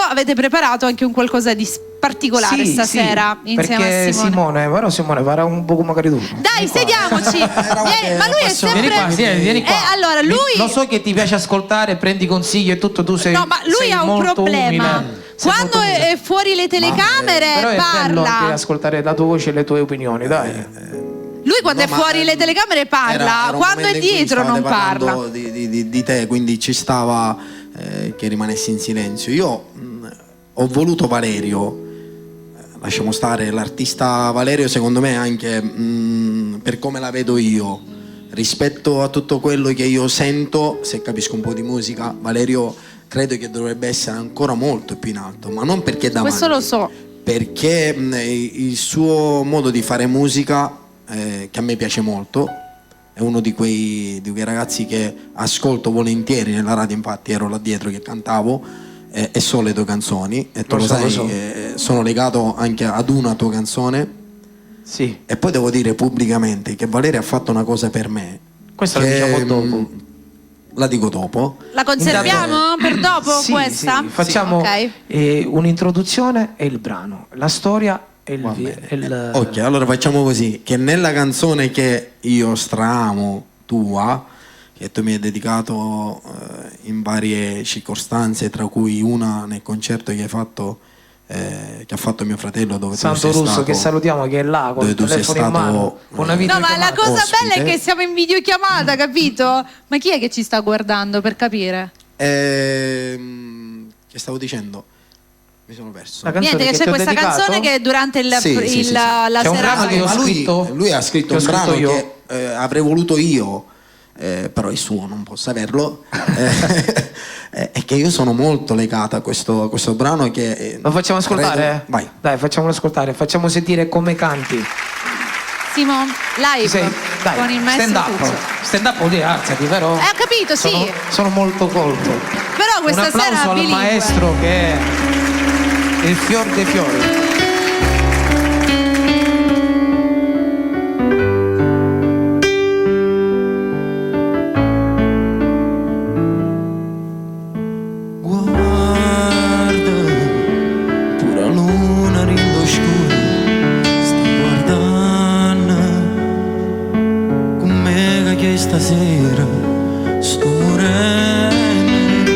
avete preparato anche un qualcosa di particolare stasera insieme perché a Simone. Simone farà un poco magari tu. Dai, sediamoci. Ma lui è sempre. Vieni qua. Allora, lui. Lo so che ti piace ascoltare, prendi consigli e tutto, tu sei. No, ma lui sei ha un molto problema. umile. Sei Quando molto umile. è fuori le telecamere Però è bello anche parla. ascoltare la tua voce e le tue opinioni, dai. Lui quando No, è ma, fuori le telecamere parla, era un quando è momento in cui dietro non stavate parla. parlando di te, quindi ci stava che rimanessi in silenzio. Io ho voluto Valerio, lasciamo stare l'artista Valerio, secondo me anche per come la vedo io, rispetto a tutto quello che io sento, se capisco un po' di musica, Valerio credo che dovrebbe essere ancora molto più in alto, ma non perché è davanti. Questo lo so. Perché il suo modo di fare musica, che a me piace molto, è uno di quei ragazzi che ascolto volentieri nella radio, infatti ero là dietro che cantavo, e so le tue canzoni, e tu lo sai, sono legato anche ad una tua canzone. Sì. E poi devo dire pubblicamente che Valeria ha fatto una cosa per me. Questo lo diciamo dopo. La dico dopo. La conserviamo per dopo Sì, questa? sì. Facciamo Ok. un'introduzione e il brano, la storia e Va bene. il Ok, allora facciamo così, che nella canzone che io stramo tua, che tu mi hai dedicato in varie circostanze, tra cui una nel concerto che hai fatto, che ha fatto mio fratello, dove Santo tu sei Russo, stato, che salutiamo, che è là con dove il tu sei telefono in stato, mano, con una No, ma la videochiamata. cosa ospite. bella è che siamo in videochiamata, capito? Ma chi è che ci sta guardando, per capire? che stavo dicendo? Mi sono perso. La canzone Niente, che che c'è ti ho questa dedicato? canzone che durante Sì, sì. la C'è un brano serata. che ho Ma scritto- lui ha scritto che ho un brano scritto io. che avrei voluto io, però è suo, non posso averlo. È che io sono molto legato a questo brano che Lo facciamo ascoltare? credo- Vai. Dai, facciamolo ascoltare, facciamo sentire come canti. Simo, live Ci sei? Dai, con il maestro stand up. Tuzzo. Stand up vuol dire alzati, vero? Ho capito, sì. Sono molto colto. Però questa Un applauso sera al bilingue. maestro che è il fior dei fiori. Guarda, pura luna rindo scura, sta guardando con me che stasera sto morendo,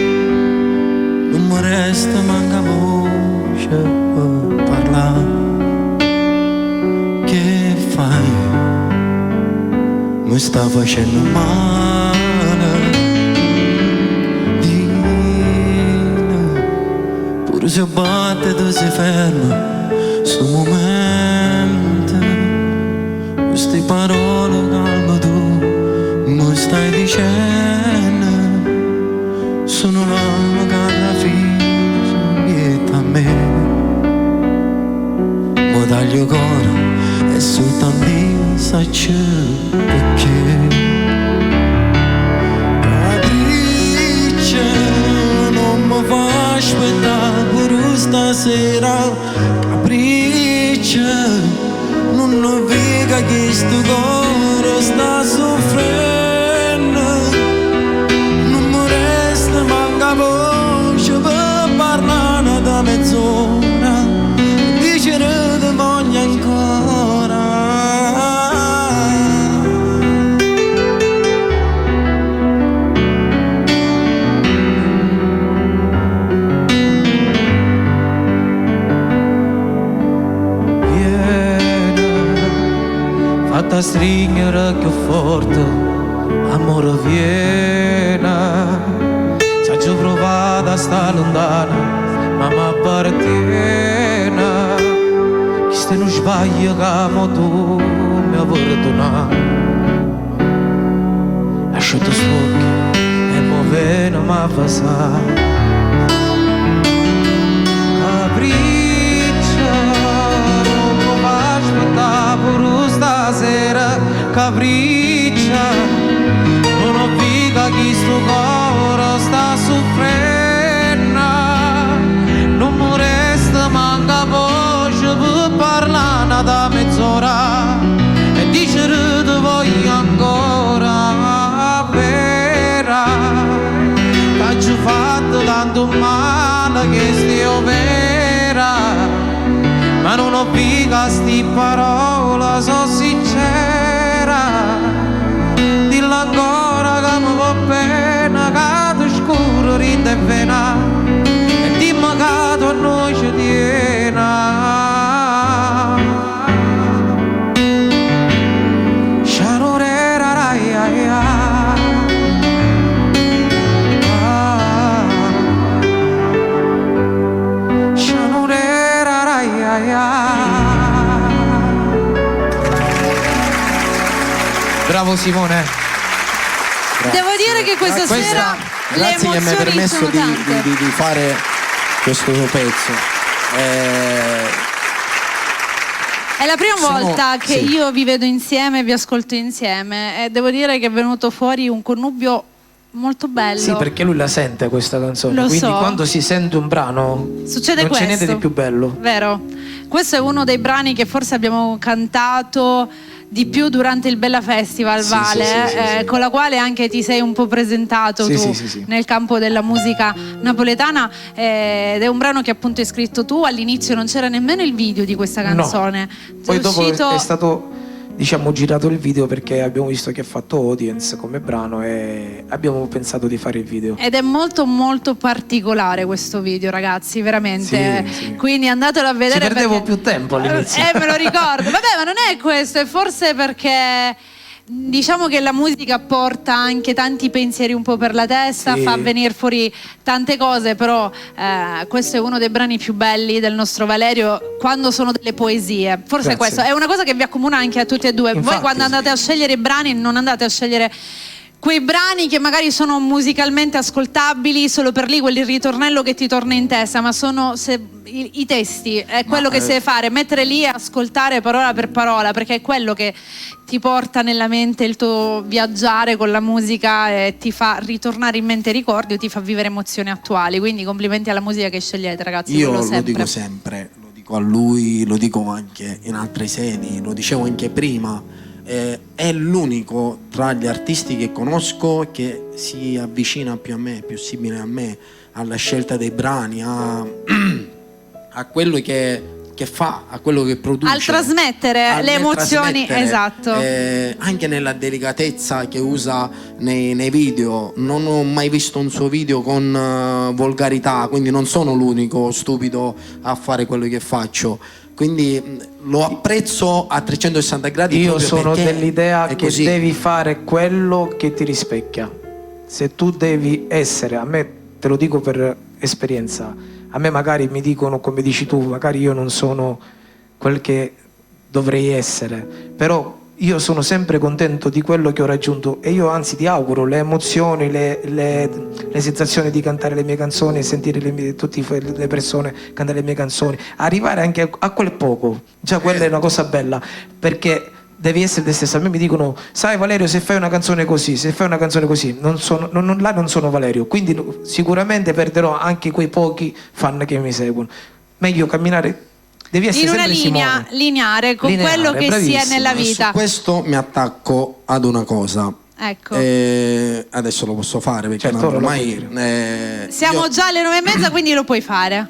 non mi resta manca voce per parlare. Che fai? Mi sta facendo male. pure se batte tu sei ferma, sto momento, queste parole calma tu mi stai dicendo, sono l'alma che alla fine somiglietta a me, mi taglio cuore e soltanto io saccio perché. Fa aspettare pure stasera, capriccia, non lo vega che sto cuore sta soffrendo, non mi resta manca voce per parlare da mezz'ora, dicere di voglio ancora. Fatta stringere più forte, amore viene, ci ho provato a stare lontana, ma mi appartiene, che se non sbaglio che tu mi hai perdonato, lasciato sfoghi e mo viene mi avvasare, capriccia, non mi fa aspettare pure stasera, capriccia, non ho vita chi sto cuore sta soffrendo, non mi resta manca voce per parlare da mezz'ora e dicere ti voglio ancora vera, che ci ho fatto tanto male che stia vera, ma non ho vita sti parola, so sincera, dillo ancora che mi va bene, che tu scuro rinde e vena, e dimmi che tu a noi ci tiena. Sciarorera rai ai ai, sciarorera rai ai ai. Bravo Simone. Devo dire che questa sera le Grazie che mi hai emozioni permesso sono tante. di fare questo pezzo. È la prima Sono- volta che sì. io vi vedo insieme e vi ascolto insieme e devo dire che è venuto fuori un connubio molto bello. Sì, perché lui la sente questa canzone, Lo quindi so. quando si sente un brano Succede non questo. c'è niente di più bello. Vero. Questo è uno dei brani che forse abbiamo cantato di più durante il Bella Festival, Sì, Vale, sì, sì, sì. con la quale anche ti sei un po' presentato Sì, tu sì. nel campo della musica napoletana, ed è un brano che appunto hai scritto tu. All'inizio non c'era nemmeno il video di questa canzone. Poi È dopo uscito- è stato, diciamo, girato il video perché abbiamo visto che ha fatto audience come brano e abbiamo pensato di fare il video. Ed è molto molto particolare questo video, ragazzi, veramente. Sì, sì. Quindi andatelo a vedere. Ci perdevo perché- più tempo all'inizio. Me lo ricordo. Vabbè, ma non è questo, è forse perché diciamo che la musica porta anche tanti pensieri un po' per la testa, Sì. fa venire fuori tante cose, però questo è uno dei brani più belli del nostro Valerio quando sono delle poesie. Forse Grazie. questo è una cosa che vi accomuna anche a tutti e due. Voi Infatti, quando andate a scegliere i brani non andate a scegliere quei brani che magari sono musicalmente ascoltabili solo per lì, quel ritornello che ti torna in testa, ma sono i testi, è quello che si deve fare, mettere lì e ascoltare parola per parola, perché è quello che ti porta nella mente il tuo viaggiare con la musica e ti fa ritornare in mente ricordi o ti fa vivere emozioni attuali. Quindi complimenti alla musica che scegliete, ragazzi. Io quello lo dico sempre, lo dico a lui, lo dico anche in altre sedi, lo dicevo anche prima. È l'unico tra gli artisti che conosco che si avvicina più a me, più simile a me, alla scelta dei brani, a quello che fa, a quello che produce, Al trasmettere le emozioni, esatto. Anche nella delicatezza che usa nei video. Non ho mai visto un suo video con volgarità, quindi non sono l'unico stupido a fare quello che faccio. Quindi lo apprezzo a 360 gradi. Io proprio sono perché dell'idea è che così. devi fare quello che ti rispecchia. Se tu devi essere, a me te lo dico per esperienza, A me magari mi dicono, come dici tu, magari io non sono quel che dovrei essere, però io sono sempre contento di quello che ho raggiunto e io anzi ti auguro le emozioni, le sensazioni di cantare le mie canzoni e sentire tutte le persone cantare le mie canzoni, arrivare anche a quel poco, già quella è una cosa bella, perché devi essere te stesso. A me mi dicono, sai Valerio, se fai una canzone così, non sono Valerio, quindi sicuramente perderò anche quei pochi fan che mi seguono. Meglio camminare, devi essere in una sempre linea Simone. lineare con quello che si è nella vita. Su questo mi attacco ad una cosa. Ecco. Adesso lo posso fare perché Certo, ormai Siamo già alle 9:30, quindi lo puoi fare.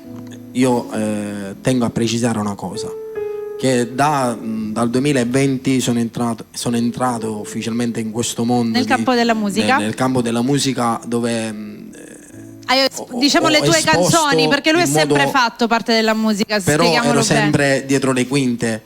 io tengo a precisare una cosa, che dal 2020 sono entrato ufficialmente in questo mondo Nel campo della musica? nel campo della musica, dove Diciamo le tue esposto canzoni, perché lui ha in sempre modo- fatto parte della musica, però spieghiamolo ero bene. sempre dietro le quinte,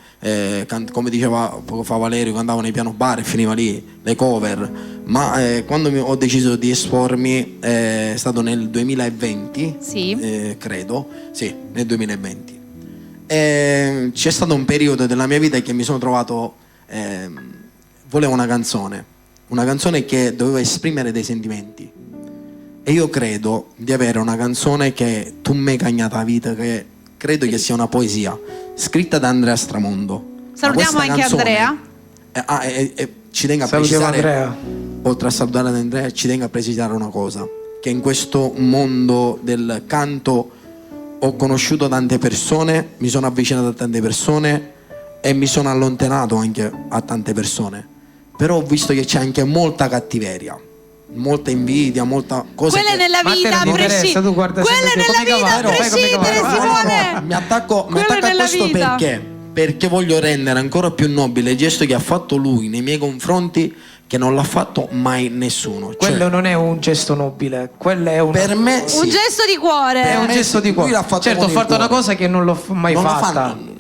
come diceva poco fa Valerio, cantavo nei piano bar e finiva lì, le cover, ma quando ho deciso di espormi è stato nel 2020, Sì. credo, sì, nel 2020. C'è stato un periodo della mia vita che mi sono trovato, volevo una canzone che doveva esprimere dei sentimenti. E io credo di avere una canzone che tu mi hai cagnato la vita, che credo che sia una poesia scritta da Andrea Stramondo. Salutiamo Ma questa anche canzone- Andrea. ci tengo a Salutiamo precisare, Andrea. oltre a salutare Andrea, ci tengo a precisare una cosa, che in questo mondo del canto ho conosciuto tante persone, mi sono avvicinato a tante persone e mi sono allontanato anche a tante persone, però ho visto che c'è anche molta cattiveria, molta invidia, molta cosa. Quella è nella Ma a te vita, non a ti interessa, prescindere. tu guarda Quella è sempre nella come vita, a cavallo, fai come prescindere, cavallo. Simone. Mi attacco Quello è a nella questo vita. perché voglio rendere ancora più nobile il gesto che ha fatto lui nei miei confronti, che non l'ha fatto mai nessuno. Cioè, Quello non è un gesto nobile, quello è per me sì. Un gesto di cuore. è un me gesto sì, di cuore. lui l'ha fatto Certo, ho con il fatto una cuore. cosa che non l'ho mai Non lo fatta. fanno.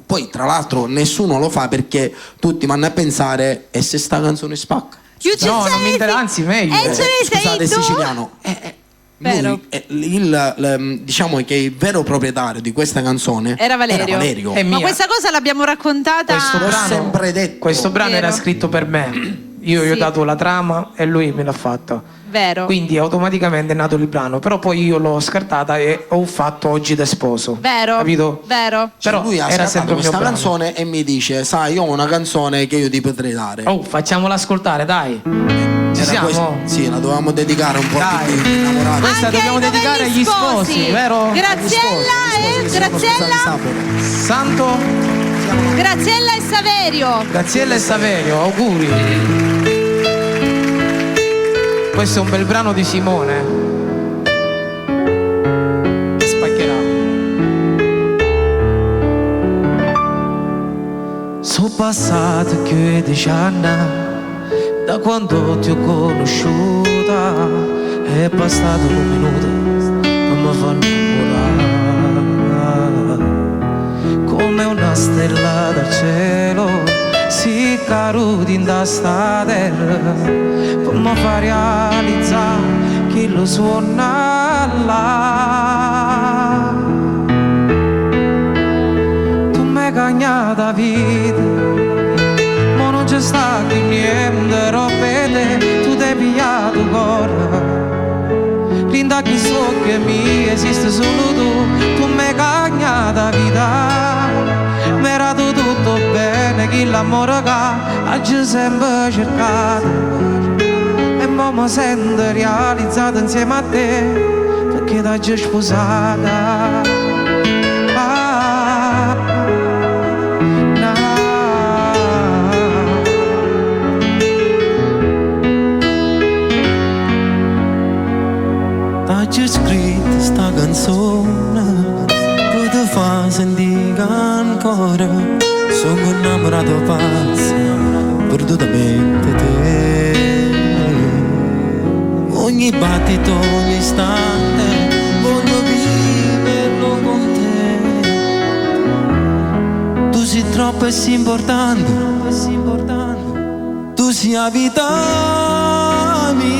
Poi tra l'altro nessuno lo fa perché tutti vanno a pensare, e se sta canzone spacca? You just No, non mi say interessa, it. anzi, meglio. E ce ne sei Scusate, è tu. siciliano. Vero. Lui, diciamo che il vero proprietario di questa canzone Era Valerio. È Ma mia. questa cosa l'abbiamo raccontata. Questo L'ho brano, sempre detto. questo brano Vero. era scritto per me. Io gli ho Sì. dato la trama e lui me l'ha fatta. Vero. Quindi automaticamente è nato il brano. Però poi io l'ho scartata e ho fatto Oggi da sposo. Vero. Capito? Vero. Cioè, Però lui ha era scattato sempre il mio questa brano. canzone e mi dice, sai, io ho una canzone che io ti potrei dare. Oh, facciamola ascoltare, dai. Ci Era siamo? questa- sì, la dovevamo dedicare un po' a Dai. tutti gli innamorati. Questa Anche dobbiamo ai novelli dedicare agli sposi, vero? Graziella Agli sposi che si sono sposati Graziella. sabato. Santo, Graziella e Saverio. Graziella e Saverio, auguri. Questo è un bel brano di Simone. Spaccherà. Sono passati più di anni da quando ti ho conosciuta. È passato un minuto, non mi fa innamorare. Come una stella dal cielo si caduti in da terra, per mi far realizzare che lo suona là. Tu mi hai cagnato la vita, ma non c'è stato niente, rompete, tu ti hai pigliato il cuore. Rinda chi so che mi esiste solo tu mi hai cagnato la vita. M'era tutto bene, che l'amore che oggi sempre cercato. E mo mi sento realizzato insieme a te, perché t'ho già sposata. Ah, nah. T'ho già scritto sta canzone, poi ti fa sentire ancora. Sono innamorato pazzo, perdutamente te. Ogni battito, ogni istante, voglio viverlo con te. Tu sei troppo e sei importante, tu sei la vita mia.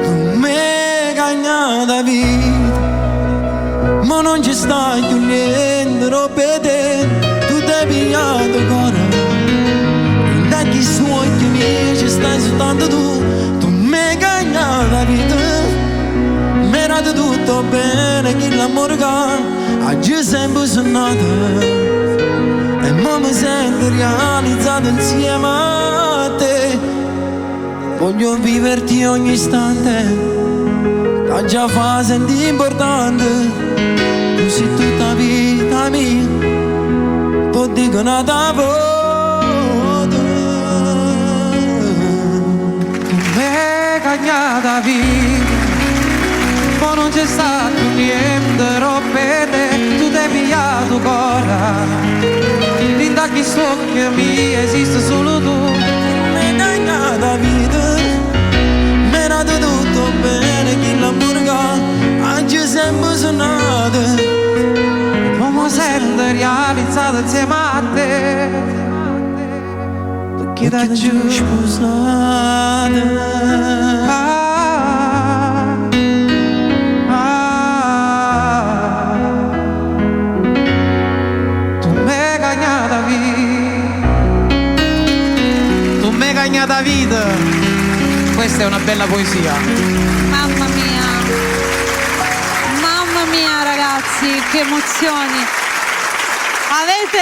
Tu mi hai soltanto tu mi hai cagnato la vita. M'era tutto bene che l'amore che oggi sempre sonnato. E mo mi sento realizzato insieme a te. Voglio viverti ogni istante, da già fa senti importante. Tu sei tutta la vita mia, poi dico nata voto. Tu mi hai cagnata vita, ma non c'è stato niente roba te. Tu ti hai pigliato cuore, da chi so che mi esiste solo tu. Mi hai cagnata vita, m'era tutto bene che l'amore che oggi sempre suonato. Come sento realizzato insieme a te, perché da giù sposata. Da vita. Questa è una bella poesia. Mamma mia ragazzi, che emozioni. Avete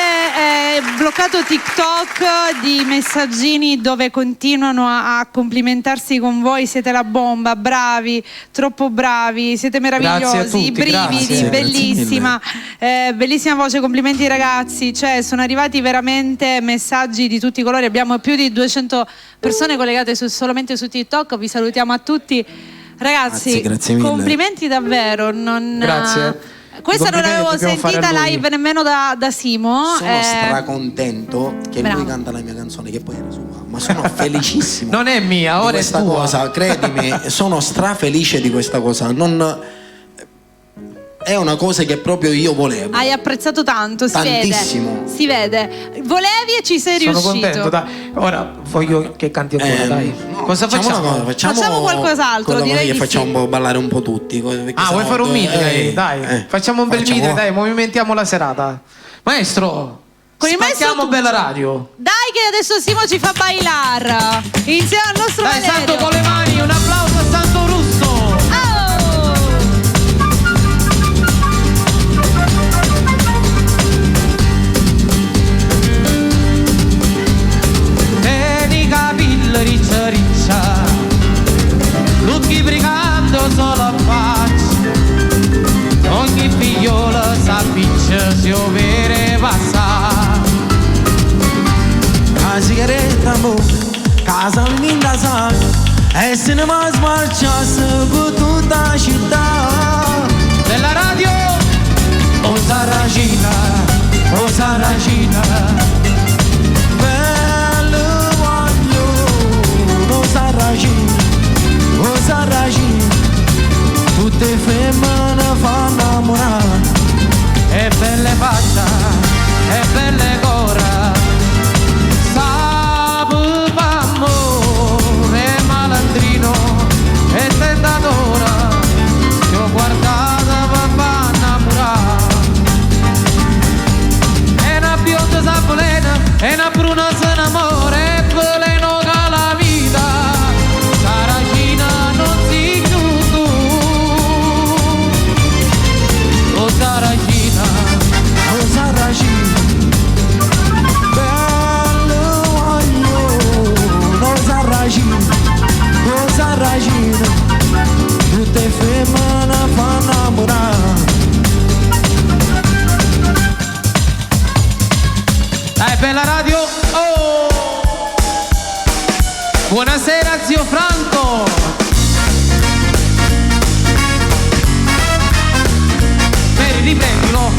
bloccato TikTok di messaggini dove continuano a complimentarsi con voi. Siete la bomba, bravi, troppo bravi, siete meravigliosi. Grazie a tutti, brividi, grazie. bellissima, bellissima voce, complimenti ragazzi. Cioè, sono arrivati veramente messaggi di tutti i colori. Abbiamo più di 200 persone collegate solamente su TikTok. Vi salutiamo a tutti. Ragazzi, grazie mille. complimenti davvero. Grazie. Questa non l'avevo sentita live nemmeno da Simo. Sono stracontento che Bravo. lui canta la mia canzone, che poi era sua, ma sono felicissimo. Non è mia, di ora è questa tua. cosa, credimi, sono strafelice di questa cosa. È una cosa che proprio io volevo. Hai apprezzato tanto, si Tantissimo. vede. Si vede. Volevi e ci sei Sono riuscito. contento, dai. Ora voglio che canti ancora, dai. No, Cosa facciamo? una cosa, Facciamo qualcos'altro, quello direi che di facciamo sì. un po' ballare un po' tutti. Vuoi fare un medley? Dai, facciamo un bel medley, dai, movimentiamo la serata. Maestro, Con il maestro spacchiamo Tuccio. bella radio. Dai che adesso Simo ci fa bailar. Insieme al nostro Dai, Valerio. Santo con le mani, un applauso a Santo Russo. Oh! Tieni i capelli riccia riccia, lucchi brigando solo a faccia, ogni figliola s'appiccia si overe passa. La sigaretta mo, casa in da sa, e se ne va smarciasse per tutta la città. Della radio, O Saracina, bello voglio, o Saracina, tutte femmine fanno innamorare. e belle faccia, e belle cora, sapeva amore malandrino e tentatore, ti ho guardata per innamorare. E una bionda s'avvelena, e una bruna s'annamora, e veleno che la vita, Saracina non si chiude. Oh Saracina, O Saracina, bello voglio, o Saracina, tutte femmine fanno innamorare. dai, bella radio. Oh! Buonasera zio Franco. Bene, riprendilo.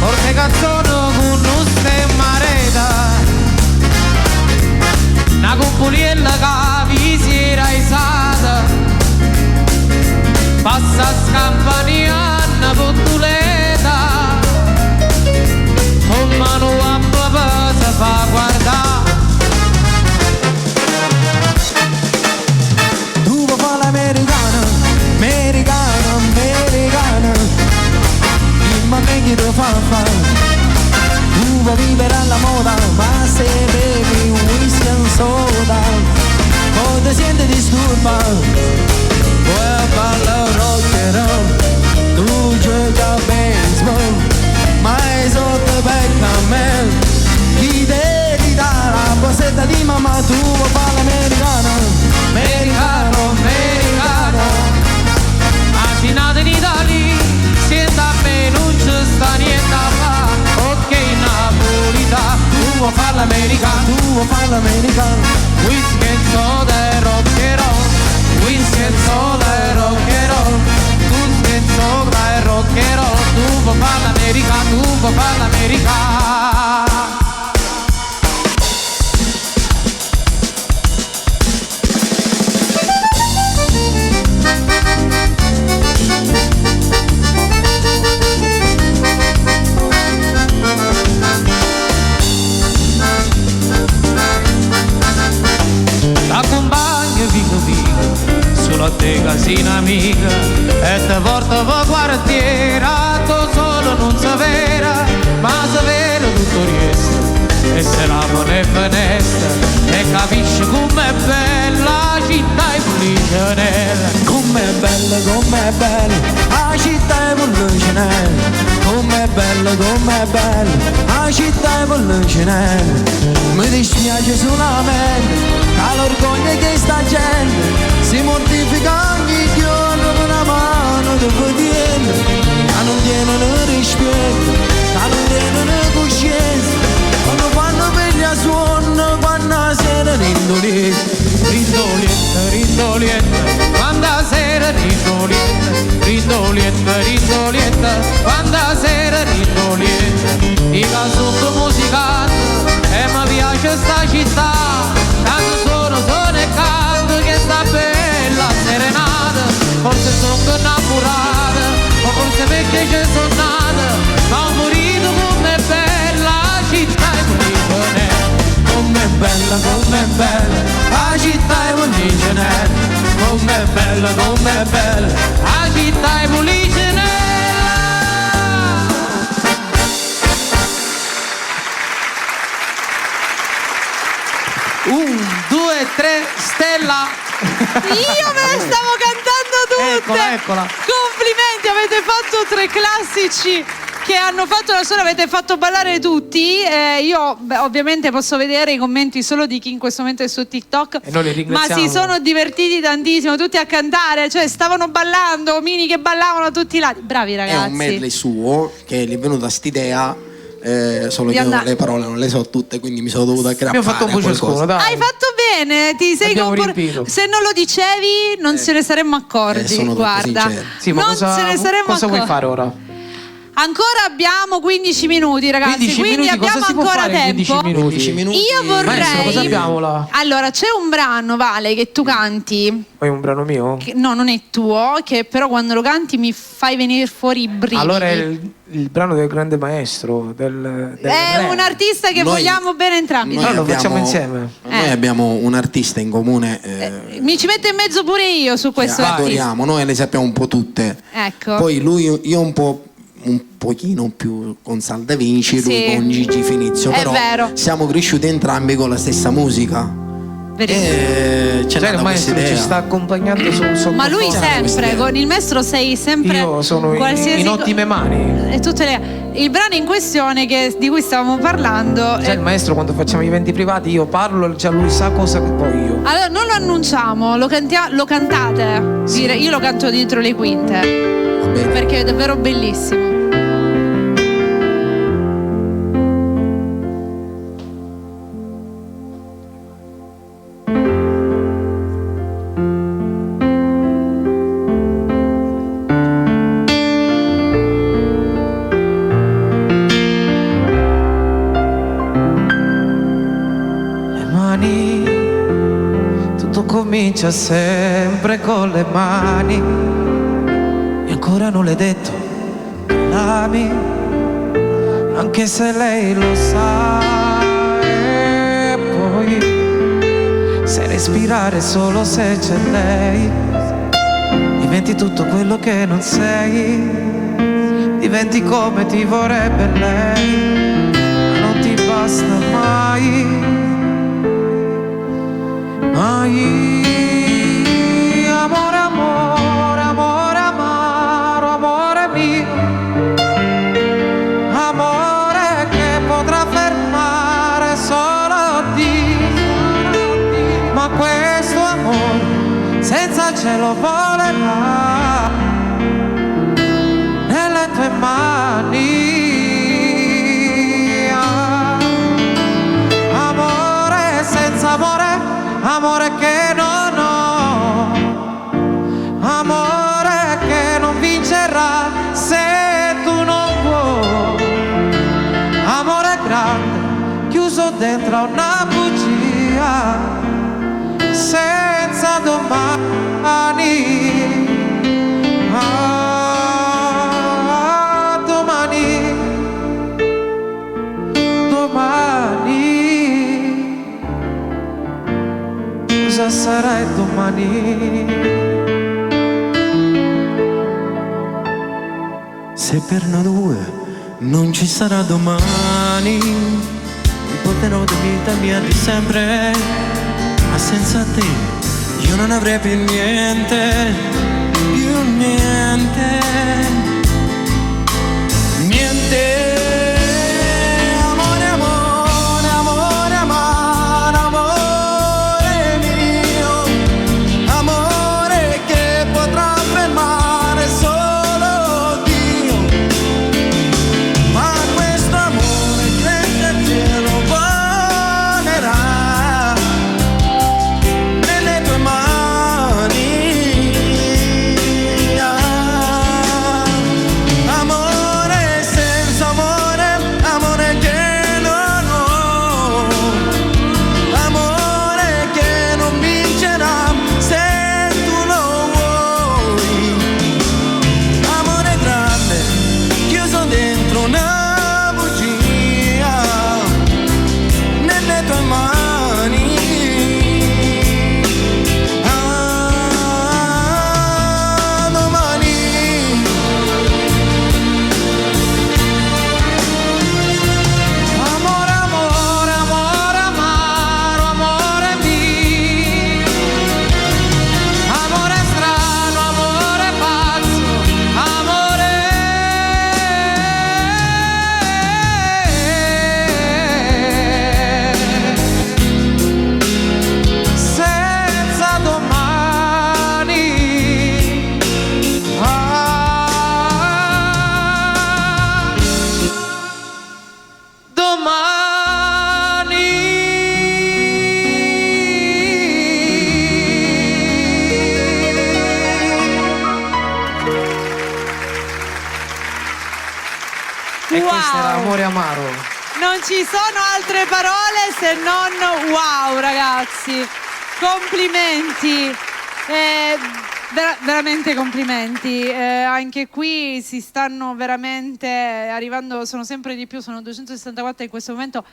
Porte canzone con un stemmareta, una compuliella che vi si era isata, passa scampaniana pottuleta, con mano a papà si fa guardare. Tu vuoi fare l'americana, americana, americana, ma che ti fa fare? Tu vuoi vivere alla moda, ma se bevi un whisky and soda, poi ti senti disturba. Vuoi ballare rock and roll, tu giochi a baseball, ma è sotto becca a me. Chi devi dare la borsetta di mamma, tu vuoi fare l'americano, americano, americano. Immaginate in Italia, senza me non ci sta niente a fare. Ok, napolità, tu vuoi fare l'americano, tu vuoi fare l'americano. whisky and soda e rock and roll, whisky and soda e rock and roll, whisky and soda e rock and roll. Tu vuoi fare l'americano, tu vuoi fare l'americano. T'accompagno vino vino sulla te casina amica e te porto per quartiera, tu solo non sapere, ma sapere tutto riesce e se la pone finestra e capisci com'è bella la città e pulita nera. Com'è bella, la città è pulita nera. Com'è bella, la città è pulita nera. Mi dispiace solamente all'orgoglio che sta gente si mortifica ogni giorno con una mano di potere, ma non tiene rispetto, ma non tiene coscienza, quando fanno per a suono, quando la sera rindolietta, Rindolietta, rindolietta, quando la sera rindolietta, rindolietta, rindolietta, quando la sera rindolietta. I casotto musicante e mi piace sta città, tanto sono e canto che sta bella serenata. Forse sono innamorata, o forse perché ci sono nata, ma ho morito com'è bella la città e pulita nera. com'è bella, la città è pulita nera. Com'è bella, la città è pulita nera. 1, 2, 3, Stella. Io me le stavo cantando tutte. Eccola. Complimenti, avete fatto 3 classici che hanno fatto la storia, avete fatto ballare tutti. Io ovviamente posso vedere i commenti solo di chi in questo momento è su TikTok, e noi li ma ringraziamo. si sono divertiti tantissimo, tutti a cantare, cioè stavano ballando, Mini che ballavano a tutti i lati. Bravi ragazzi. È un medley suo che gli è venuta st'idea, solo che io le parole non le so tutte, quindi mi sono dovuta aggrappare. Abbiamo fatto un po' ciascuno, dai. Hai fatto bene, ti sei riempito. Se non lo dicevi non se ne saremmo accorti. sono Guarda, sincero. Sì, ma non se ne saremmo cosa vuoi accorti. fare ora? Ancora abbiamo 15 minuti, ragazzi. 15 quindi minuti, abbiamo cosa si può ancora fare in tempo. 15 minuti? 15 minuti. Io vorrei. Maestro, cosa abbiamo là? Allora, c'è un brano, Vale, che tu canti. Poi un brano mio? No, non è tuo, che però quando lo canti mi fai venire fuori i brividi. Allora è il brano del grande maestro, del è re. un artista che Noi- vogliamo bene entrambi. Noi Allora lo abbiamo- facciamo insieme. Noi abbiamo un artista in comune Mi ci metto in mezzo pure io su che questo artista. adoriamo, noi le sappiamo un po' tutte. Ecco. Poi lui, io un pochino più con Salda Vinci, lui Sì. con Gigi Finizio, È però vero. siamo cresciuti entrambi con la stessa musica. Verissimo. E c'è Cioè nata il maestro questa ci idea. sta accompagnando sul sottofondo. Ma lui questa sempre, idea. con il maestro sei sempre. Io sono qualsiasi in ottime mani. E tutte il brano in questione di cui stavamo parlando. Cioè il maestro quando facciamo i eventi privati io parlo e già lui sa cosa che voglio. Allora non lo annunciamo, lo cantate. Io lo canto dietro le quinte. Va bene. Perché è davvero bellissimo. Le mani, tutto comincia sempre con le mani. E ancora non l'hai detto che l'ami, anche se lei lo sa. E poi sai respirare solo se c'è lei. Diventi tutto quello che non sei, diventi come ti vorrebbe lei. basta mai, mai. Amore, amore, amore amaro, amore mio, amore che potrà fermare solo Dio, ma questo amore senza cielo volerà nelle tue mani. Amore senza amore, amore che non ho, amore che non vincerà se tu non vuoi, amore grande chiuso dentro una bugia senza domani. Domani, domani, cosa sarai domani? Se per noi due non ci sarà domani, il potere di vita mia di sempre, ma senza te io non avrei più niente, più niente, niente. Amore, amore, amore, amaro, amore mio, amore che potrà fermare solo Dio, ma questo amore che cielo volerà nelle tue mani. Amore senza amore, amore che non ho, amore che non vincerà se tu lo vuoi, amore grande chiuso dentro una bugia nelle tue mani. Domani, Amore, amore, amore amaro, amore mio, amore strano, amore pazzo, amore senza domani. E questo era Wow. Amore amaro. Non ci sono altre parole se non wow, ragazzi. Complimenti. Veramente complimenti. Anche qui si stanno veramente arrivando, sono sempre di più, sono 264 in questo momento.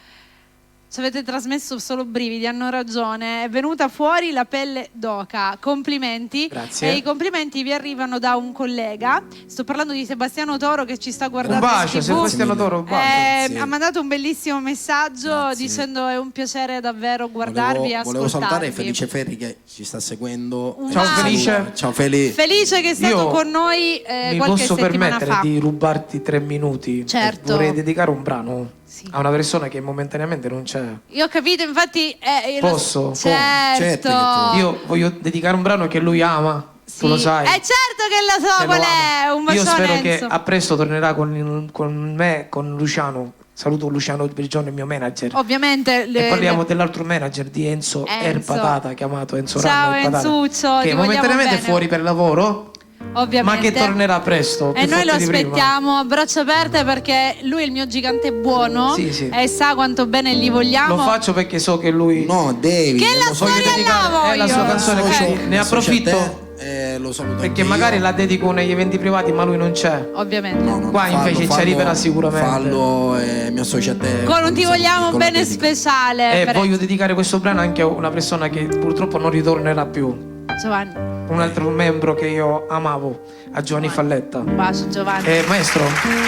Ci avete trasmesso solo brividi, hanno ragione. È venuta fuori la pelle d'oca. Complimenti. Grazie. E i complimenti vi arrivano da un collega. Sto parlando di Sebastiano Toro che ci sta guardando Un in bacio, TV. Sebastiano Toro, un bacio. Sì. Ha mandato un bellissimo messaggio Grazie. dicendo è un piacere davvero guardarvi e Volevo ascoltarvi. salutare Felice Ferri che ci sta seguendo. Ciao, Felice. Ciao Feli. Felice che è stato Io con noi Mi qualche posso settimana permettere fa. di rubarti 3 minuti? Certo. Vorrei dedicare un brano Sì. a una persona che momentaneamente non c'è. Io ho capito, infatti. Posso? Certo. Certo che tu- Io voglio dedicare un brano che lui ama, Sì. tu lo sai. Certo che lo so che lo qual ama. è. Un Io bacione, spero che Enzo. a presto tornerà con me, con Luciano. Saluto Luciano Bergione, il mio manager. Ovviamente. E parliamo dell'altro manager di Enzo Patata, chiamato Enzo Ciao, Ranno Patata, Enzuccio, ti che vogliamo momentaneamente è bene. fuori per lavoro, Ovviamente. ma che tornerà presto. E più noi lo forte di prima. aspettiamo a braccia aperte perché lui è il mio gigante buono. Sì, sì. E sa quanto bene gli vogliamo. Lo faccio perché so che lui No, devi. Che la lo storia voglio dedicare- là è la voglio. sua canzone, quindi ne associo a approfitto te, lo saluto perché anche io. magari la dedico negli eventi privati, ma lui non c'è. Ovviamente. No, no, Qua invece ci arriverà sicuramente. Fallo e mi associo a te. Con un ti vogliamo con la bene dedica. speciale. E per voglio dedicare questo brano anche a una persona che purtroppo non ritornerà più. Giovanni. Un altro membro che io amavo, a Giovanni Falletta. Un bacio, Giovanni. Maestro,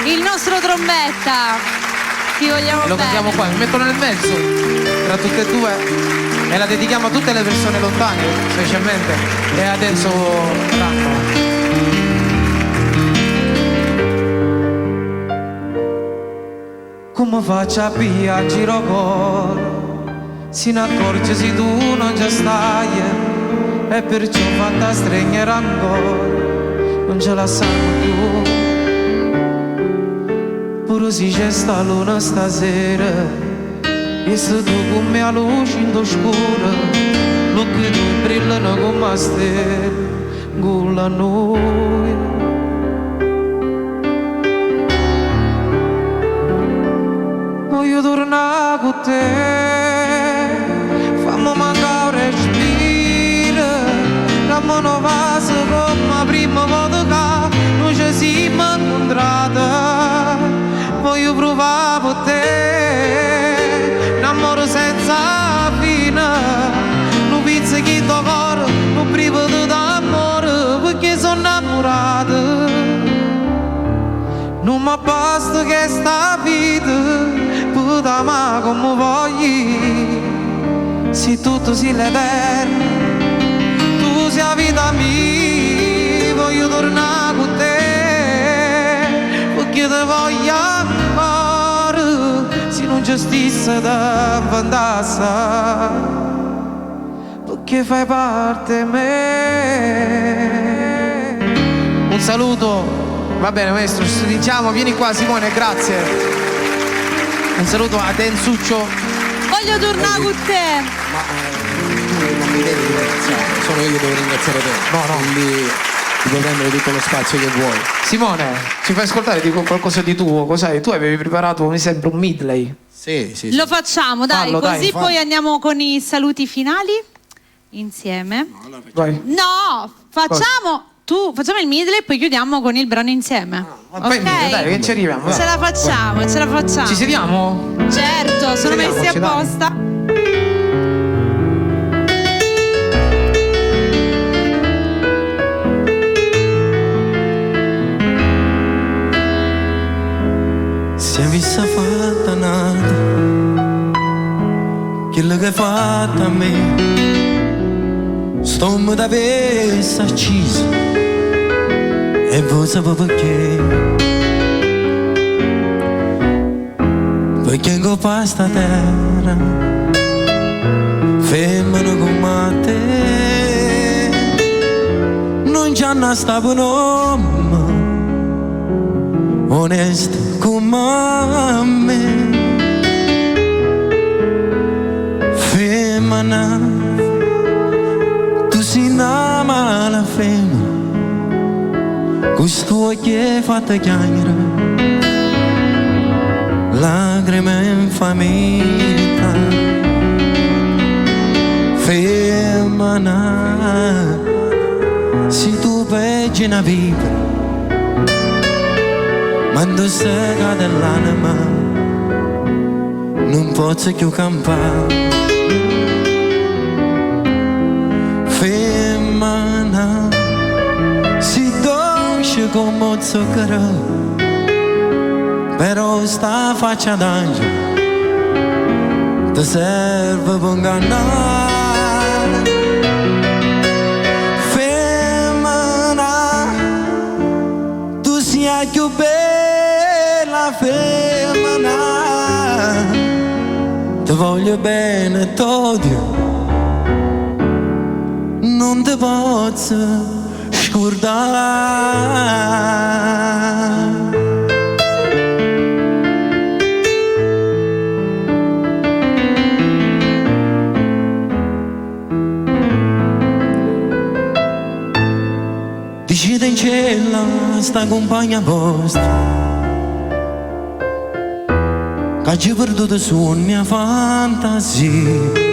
Il nostro trombetta. Ti vogliamo e lo bene. cantiamo qua, mi mettono nel mezzo tra tutte e due e la dedichiamo a tutte le persone lontane, specialmente, e adesso Randall. Come faccio a pigliare a giro col, si ne accorge se tu non ci stai, e perciò fatta stringere ancora, non ce la sanno più. Pure se c'è sta luna stasera, e se tu con me a luce in oscura, l'occhio tu brillano come stelle, con la noi. Voglio tornare con te, fammi mancare un respiro, dammi una vase come prima volta che non ci siamo incontrati. Voglio provare per te, un amore senza fine, un pizzichino di cuore, un brivido d'amore, perché sono innamorata. Non mi basta che sta vita, per amare come voglio, se tutto si l'eterno, tu sei la vita mia, voglio tornare con te, perché te voglio ancora, se non ci stesse da fantasia, perché fai parte di me. Un saluto. Va bene maestro, ci diciamo, vieni qua Simone, grazie. Un saluto a Densuccio. Voglio tornare con te. Ma tu non mi devi ringraziare, sono io che devo ringraziare te. No. Quindi ti puoi prendere tutto lo spazio che vuoi. Simone, ci fai ascoltare dico qualcosa di tuo? Cos'hai? Tu avevi preparato, mi sembra, un medley. Sì. Lo facciamo, dai, Fallo, così dai, poi andiamo con i saluti finali insieme. Vai. No, facciamo il medley e poi chiudiamo con il brano insieme. Poi dai, che ci arriviamo. Ce la facciamo. Ci sediamo? Certo, sono messi Sediamoci, dai. apposta. Se avessi fatta nata, quello che hai fatto a me, stomma d'avesse acciso, e voi sapete perché in coppa sta terra, femmina come te, non c'è una stava nome, onesto come me, femmina, tu sei una mala femmina, questo che fatta chiamare, lacrime in famiglia, femmina, se tu vedi una vita, quando si cade l'anima, non posso più campare. Femmina, si dolce come zucchero, però sta faccia d'angelo ti serve per ingannare. Femmina, tu sei la più bella femmina, ti voglio bene e t'odio, non ti posso scordare. Decide in cielo sta compagna vostra, che ci perduto su mia fantasia,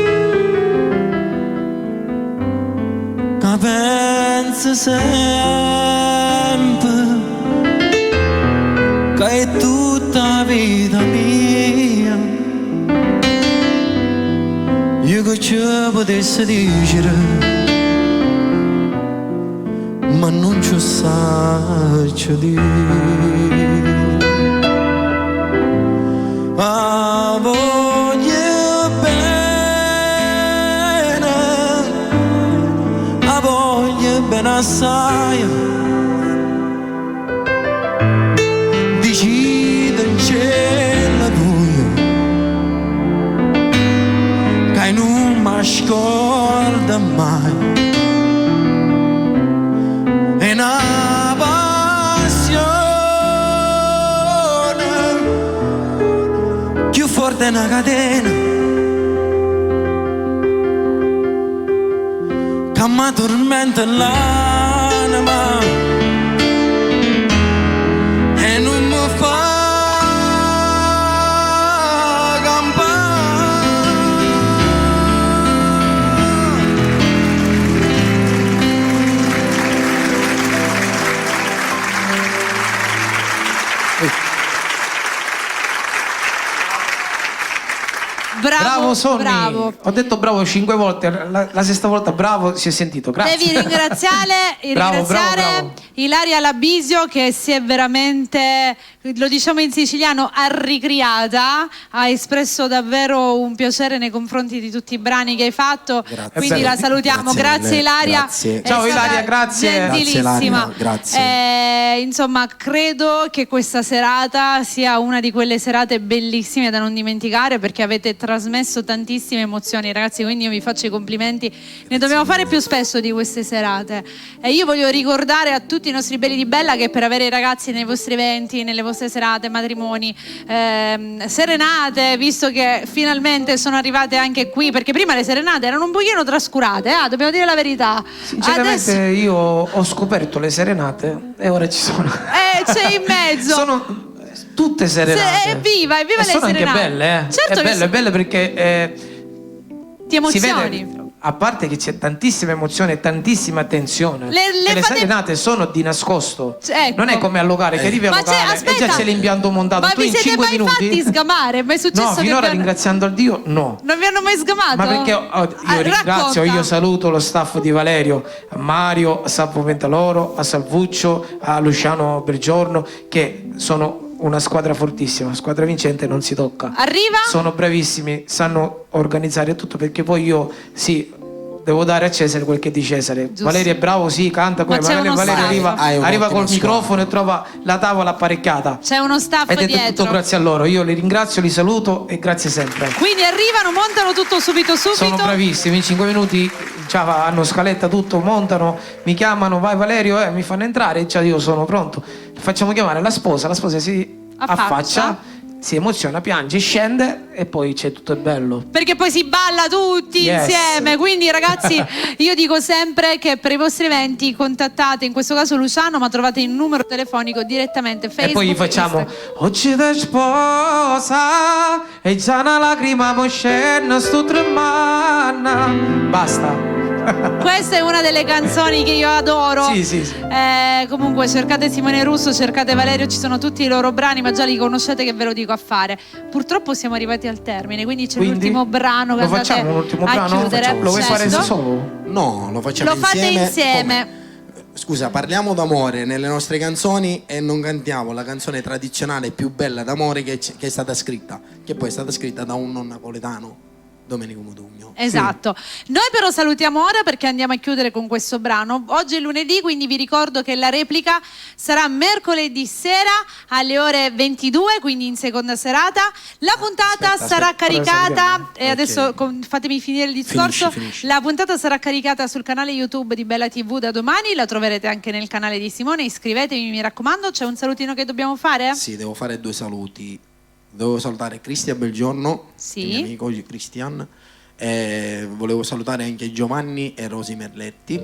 che pensa sempre che è tutta la vita mia. Io che ci potessi dire, ma non ci saggio dire. Ma voglio bene, ma voglio bene assai. Decide in cielo buio, che non mi ascolta mai. E una passione più forte è una catena che mi tormenta l'anima e non mi fa Bravo Sonny. bravo. Ho detto bravo 5 volte, la sesta volta bravo si è sentito. Grazie. Devi ringraziare Bravo. Ilaria Labisio, che si è veramente, lo diciamo in siciliano, arricriata, ha espresso davvero un piacere nei confronti di tutti i brani che hai fatto. Grazie. Quindi la salutiamo. Grazie Ilaria. Grazie. È Ciao, stata Ilaria, grazie. Gentilissima. Grazie, Ilaria, Insomma, credo che questa serata sia una di quelle serate bellissime da non dimenticare, perché avete trasmesso tantissime emozioni, ragazzi, quindi io vi faccio i complimenti. Ne dobbiamo fare più spesso di queste serate. E io voglio ricordare a tutti i nostri belli di Bella che per avere i ragazzi nei vostri eventi, nelle vostre serate, matrimoni, serenate, visto che finalmente sono arrivate anche qui, perché prima le serenate erano un pochino trascurate, dobbiamo dire la verità. Sinceramente io ho scoperto le serenate e ora ci sono. C'è in mezzo. Sono tutte serenate. Evviva e le sono serenate. anche belle, Certo è bello perché ti emozioni. si vede, a parte che c'è tantissima emozione e tantissima tensione. Le le fate- serenate sono di nascosto. Ecco. Non è come al locale, che arrivi al Ma locale e aspetta, già c'è l'impianto montato. ma Tu vi in siete 5 mai minuti fatti sgamare? Ma è successo no, che finora vi hanno- ringraziando il Dio no. Non vi hanno mai sgamato? Ma perché io ringrazio, racconta. io saluto lo staff di Valerio, a Mario, a Salvo Pentaloro, a Salvuccio, a Luciano Bergiorno, che sono una squadra fortissima, squadra vincente non si tocca. Arriva? Sono bravissimi, sanno organizzare tutto, perché poi io devo dare a Cesare quel che è di Cesare. Giusto. Valerio è bravo, sì, canta come Ma c'è uno Valerio staff. arriva col un'ottima microfono e trova la tavola apparecchiata. C'è uno staff Ed è dietro. tutto grazie a loro. Io li ringrazio, li saluto e grazie sempre. Quindi arrivano, montano tutto subito. Sono bravissimi, in 5 minuti hanno scaletta tutto, montano, mi chiamano, vai Valerio, mi fanno entrare, io sono pronto. Facciamo chiamare la sposa si affaccia, si emoziona, piange, scende e poi c'è tutto il bello. Perché poi si balla tutti Yes. insieme. Quindi ragazzi, io dico sempre che per i vostri eventi contattate in questo caso Luciano, ma trovate il numero telefonico direttamente Facebook. E poi gli facciamo Instagram. oggi ti sposa e già una lacrima mo scende sto tremana. Basta. Questa è una delle canzoni che io adoro. Sì. Comunque cercate Simone Russo, cercate Valerio, ci sono tutti i loro brani, ma già li conoscete, che ve lo dico a fare. Purtroppo siamo arrivati al termine, quindi c'è l'ultimo brano che lo andate facciamo un ultimo a brano? chiudere. Lo vuoi fare Certo. solo? No, lo facciamo Lo fate insieme. Come? Scusa, parliamo d'amore nelle nostre canzoni e non cantiamo la canzone tradizionale più bella d'amore che è stata scritta, che poi è stata scritta da un non napoletano, Domenico Modugno. Esatto. Noi però salutiamo ora perché andiamo a chiudere con questo brano. Oggi è lunedì, quindi vi ricordo che la replica sarà mercoledì sera alle ore 22, quindi in seconda serata. La puntata sarà caricata e adesso fatemi finire il discorso. Finisci. La puntata sarà caricata sul canale YouTube di Bella TV da domani, la troverete anche nel canale di Simone. Iscrivetevi, mi raccomando. C'è un salutino che dobbiamo fare? Sì, devo fare 2 saluti. Devo salutare Cristian Belgiorno, Sì. il mio amico Cristian. Volevo salutare anche Giovanni e Rosi Merletti.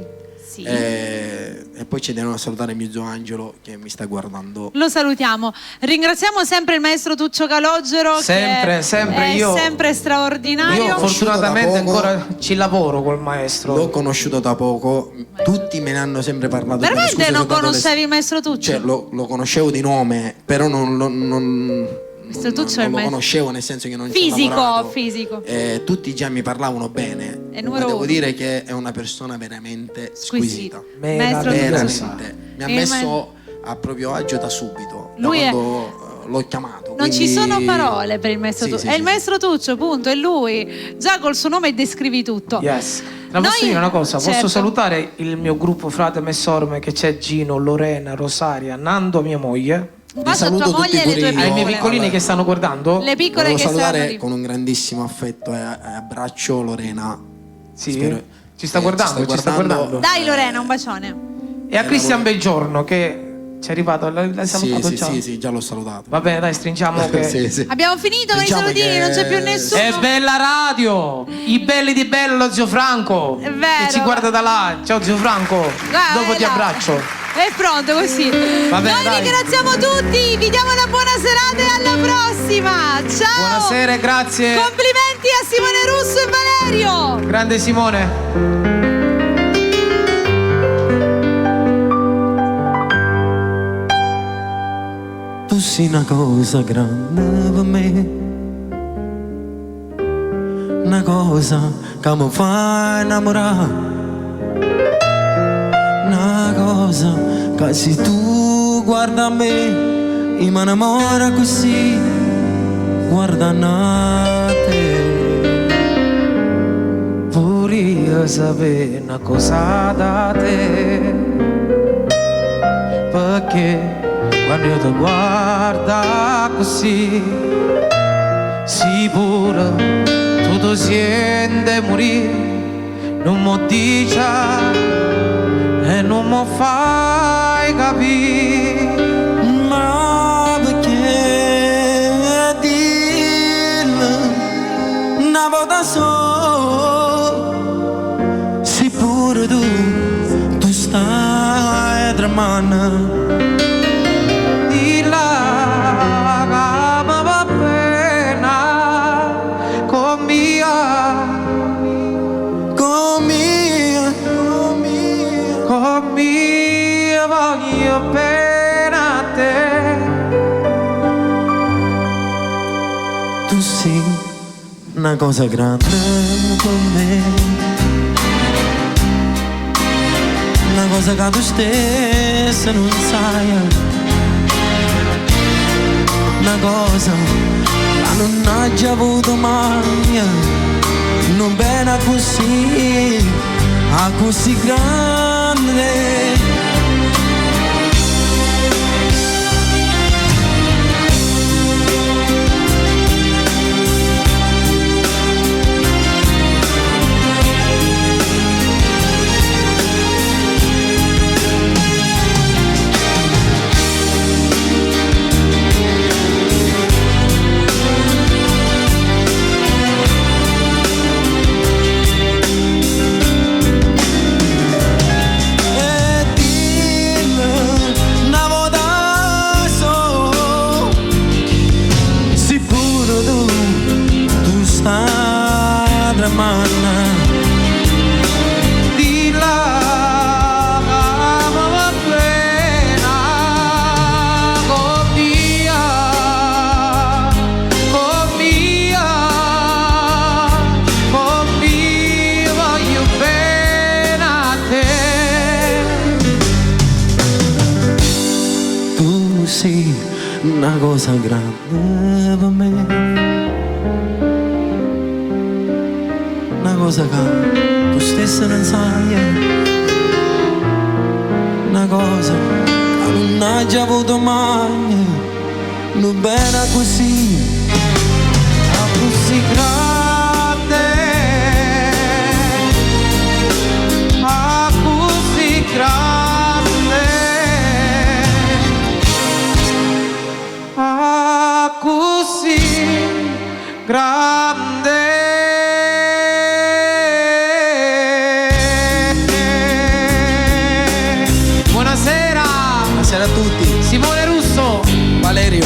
Sì. E poi ci devono salutare mio zio Angelo che mi sta guardando. Lo salutiamo. Ringraziamo sempre il maestro Tuccio Calogero. Sempre, che sempre. È Io- sempre straordinario. Io fortunatamente da poco. ancora ci lavoro col maestro. L'ho conosciuto da poco, tutti me ne hanno sempre parlato. bene. Veramente Scusa se non ho dato conoscevi il maestro Tuccio? Cioè, lo conoscevo di nome, però non Maestro Tuccio è il lo maestro. conoscevo, nel senso che non ci ho Fisico, lavorato. fisico. Tutti già mi parlavano bene. È Ma numero devo uno. dire che è una persona veramente squisita. Maestro Tuccio. Veramente. Mi ha Il messo a proprio agio da subito. Lui da è- quando l'ho chiamato. Non ci sono parole per il maestro Sì, Tuccio. sì, È sì, il maestro Tuccio, punto, è lui. Già col suo nome descrivi tutto. Yes. La posso dire una cosa? Certo. Posso salutare il mio gruppo Frate Messorme, che c'è Gino, Lorena, Rosaria, Nando, mia moglie, Un bacio a saluto tua moglie e tutti le tue pure io. ai miei piccole. piccolini che stanno guardando. Le piccole Volevo che stanno salutare lì. con un grandissimo affetto e abbraccio Lorena. Sì, Spero- ci sta guardando, ci sta guardando. Dai Lorena, un bacione. E a Cristian Belgiorno che ci è arrivato, l'hai salutato Sì, già? sì, già l'ho salutato. Va bene, dai, stringiamo che... Sì, sì. Abbiamo finito con Diciamo i salutini, che- non c'è più nessuno. È bella radio! I belli di bello, zio Franco! È vero. Che ci guarda da là. Ciao zio Franco! Guarda, Dopo ti là. abbraccio. È pronto così. Va bene, Noi dai. ringraziamo tutti, vi diamo una buona serata e alla prossima. Ciao. Buonasera e grazie. Complimenti a Simone Russo e Valerio. Grande Simone. Tu sei una cosa grande per me, una cosa che mi fa innamorare, una cosa che se tu guarda a me, io mi innamoro così, guardando a te. Vorrei sapere una cosa da te, perché quando io ti guardo così, sicuro tu ti senti morire, non mi dici e non mi fai capire. Ma perché dirlo una volta sola, se pure tu stai tremando, Di là che mi va bene con mia, con mia voglio bene a te. tu sei una cosa grande per me, una cosa che tu stessa non sai, una cosa che non hai già avuto mai, non bene così grande. E dillo una volta sola, se pure tu stai tremando, Di là che mi va bene con mia, voglio bene a te. tu sei una cosa grande per me, una cosa che tu stessa non sai, una cosa che non hai già avuto mai, non bene così grande, così grande, così grande. Buonasera, Buonasera a tutti. Simone Russo. Valerio.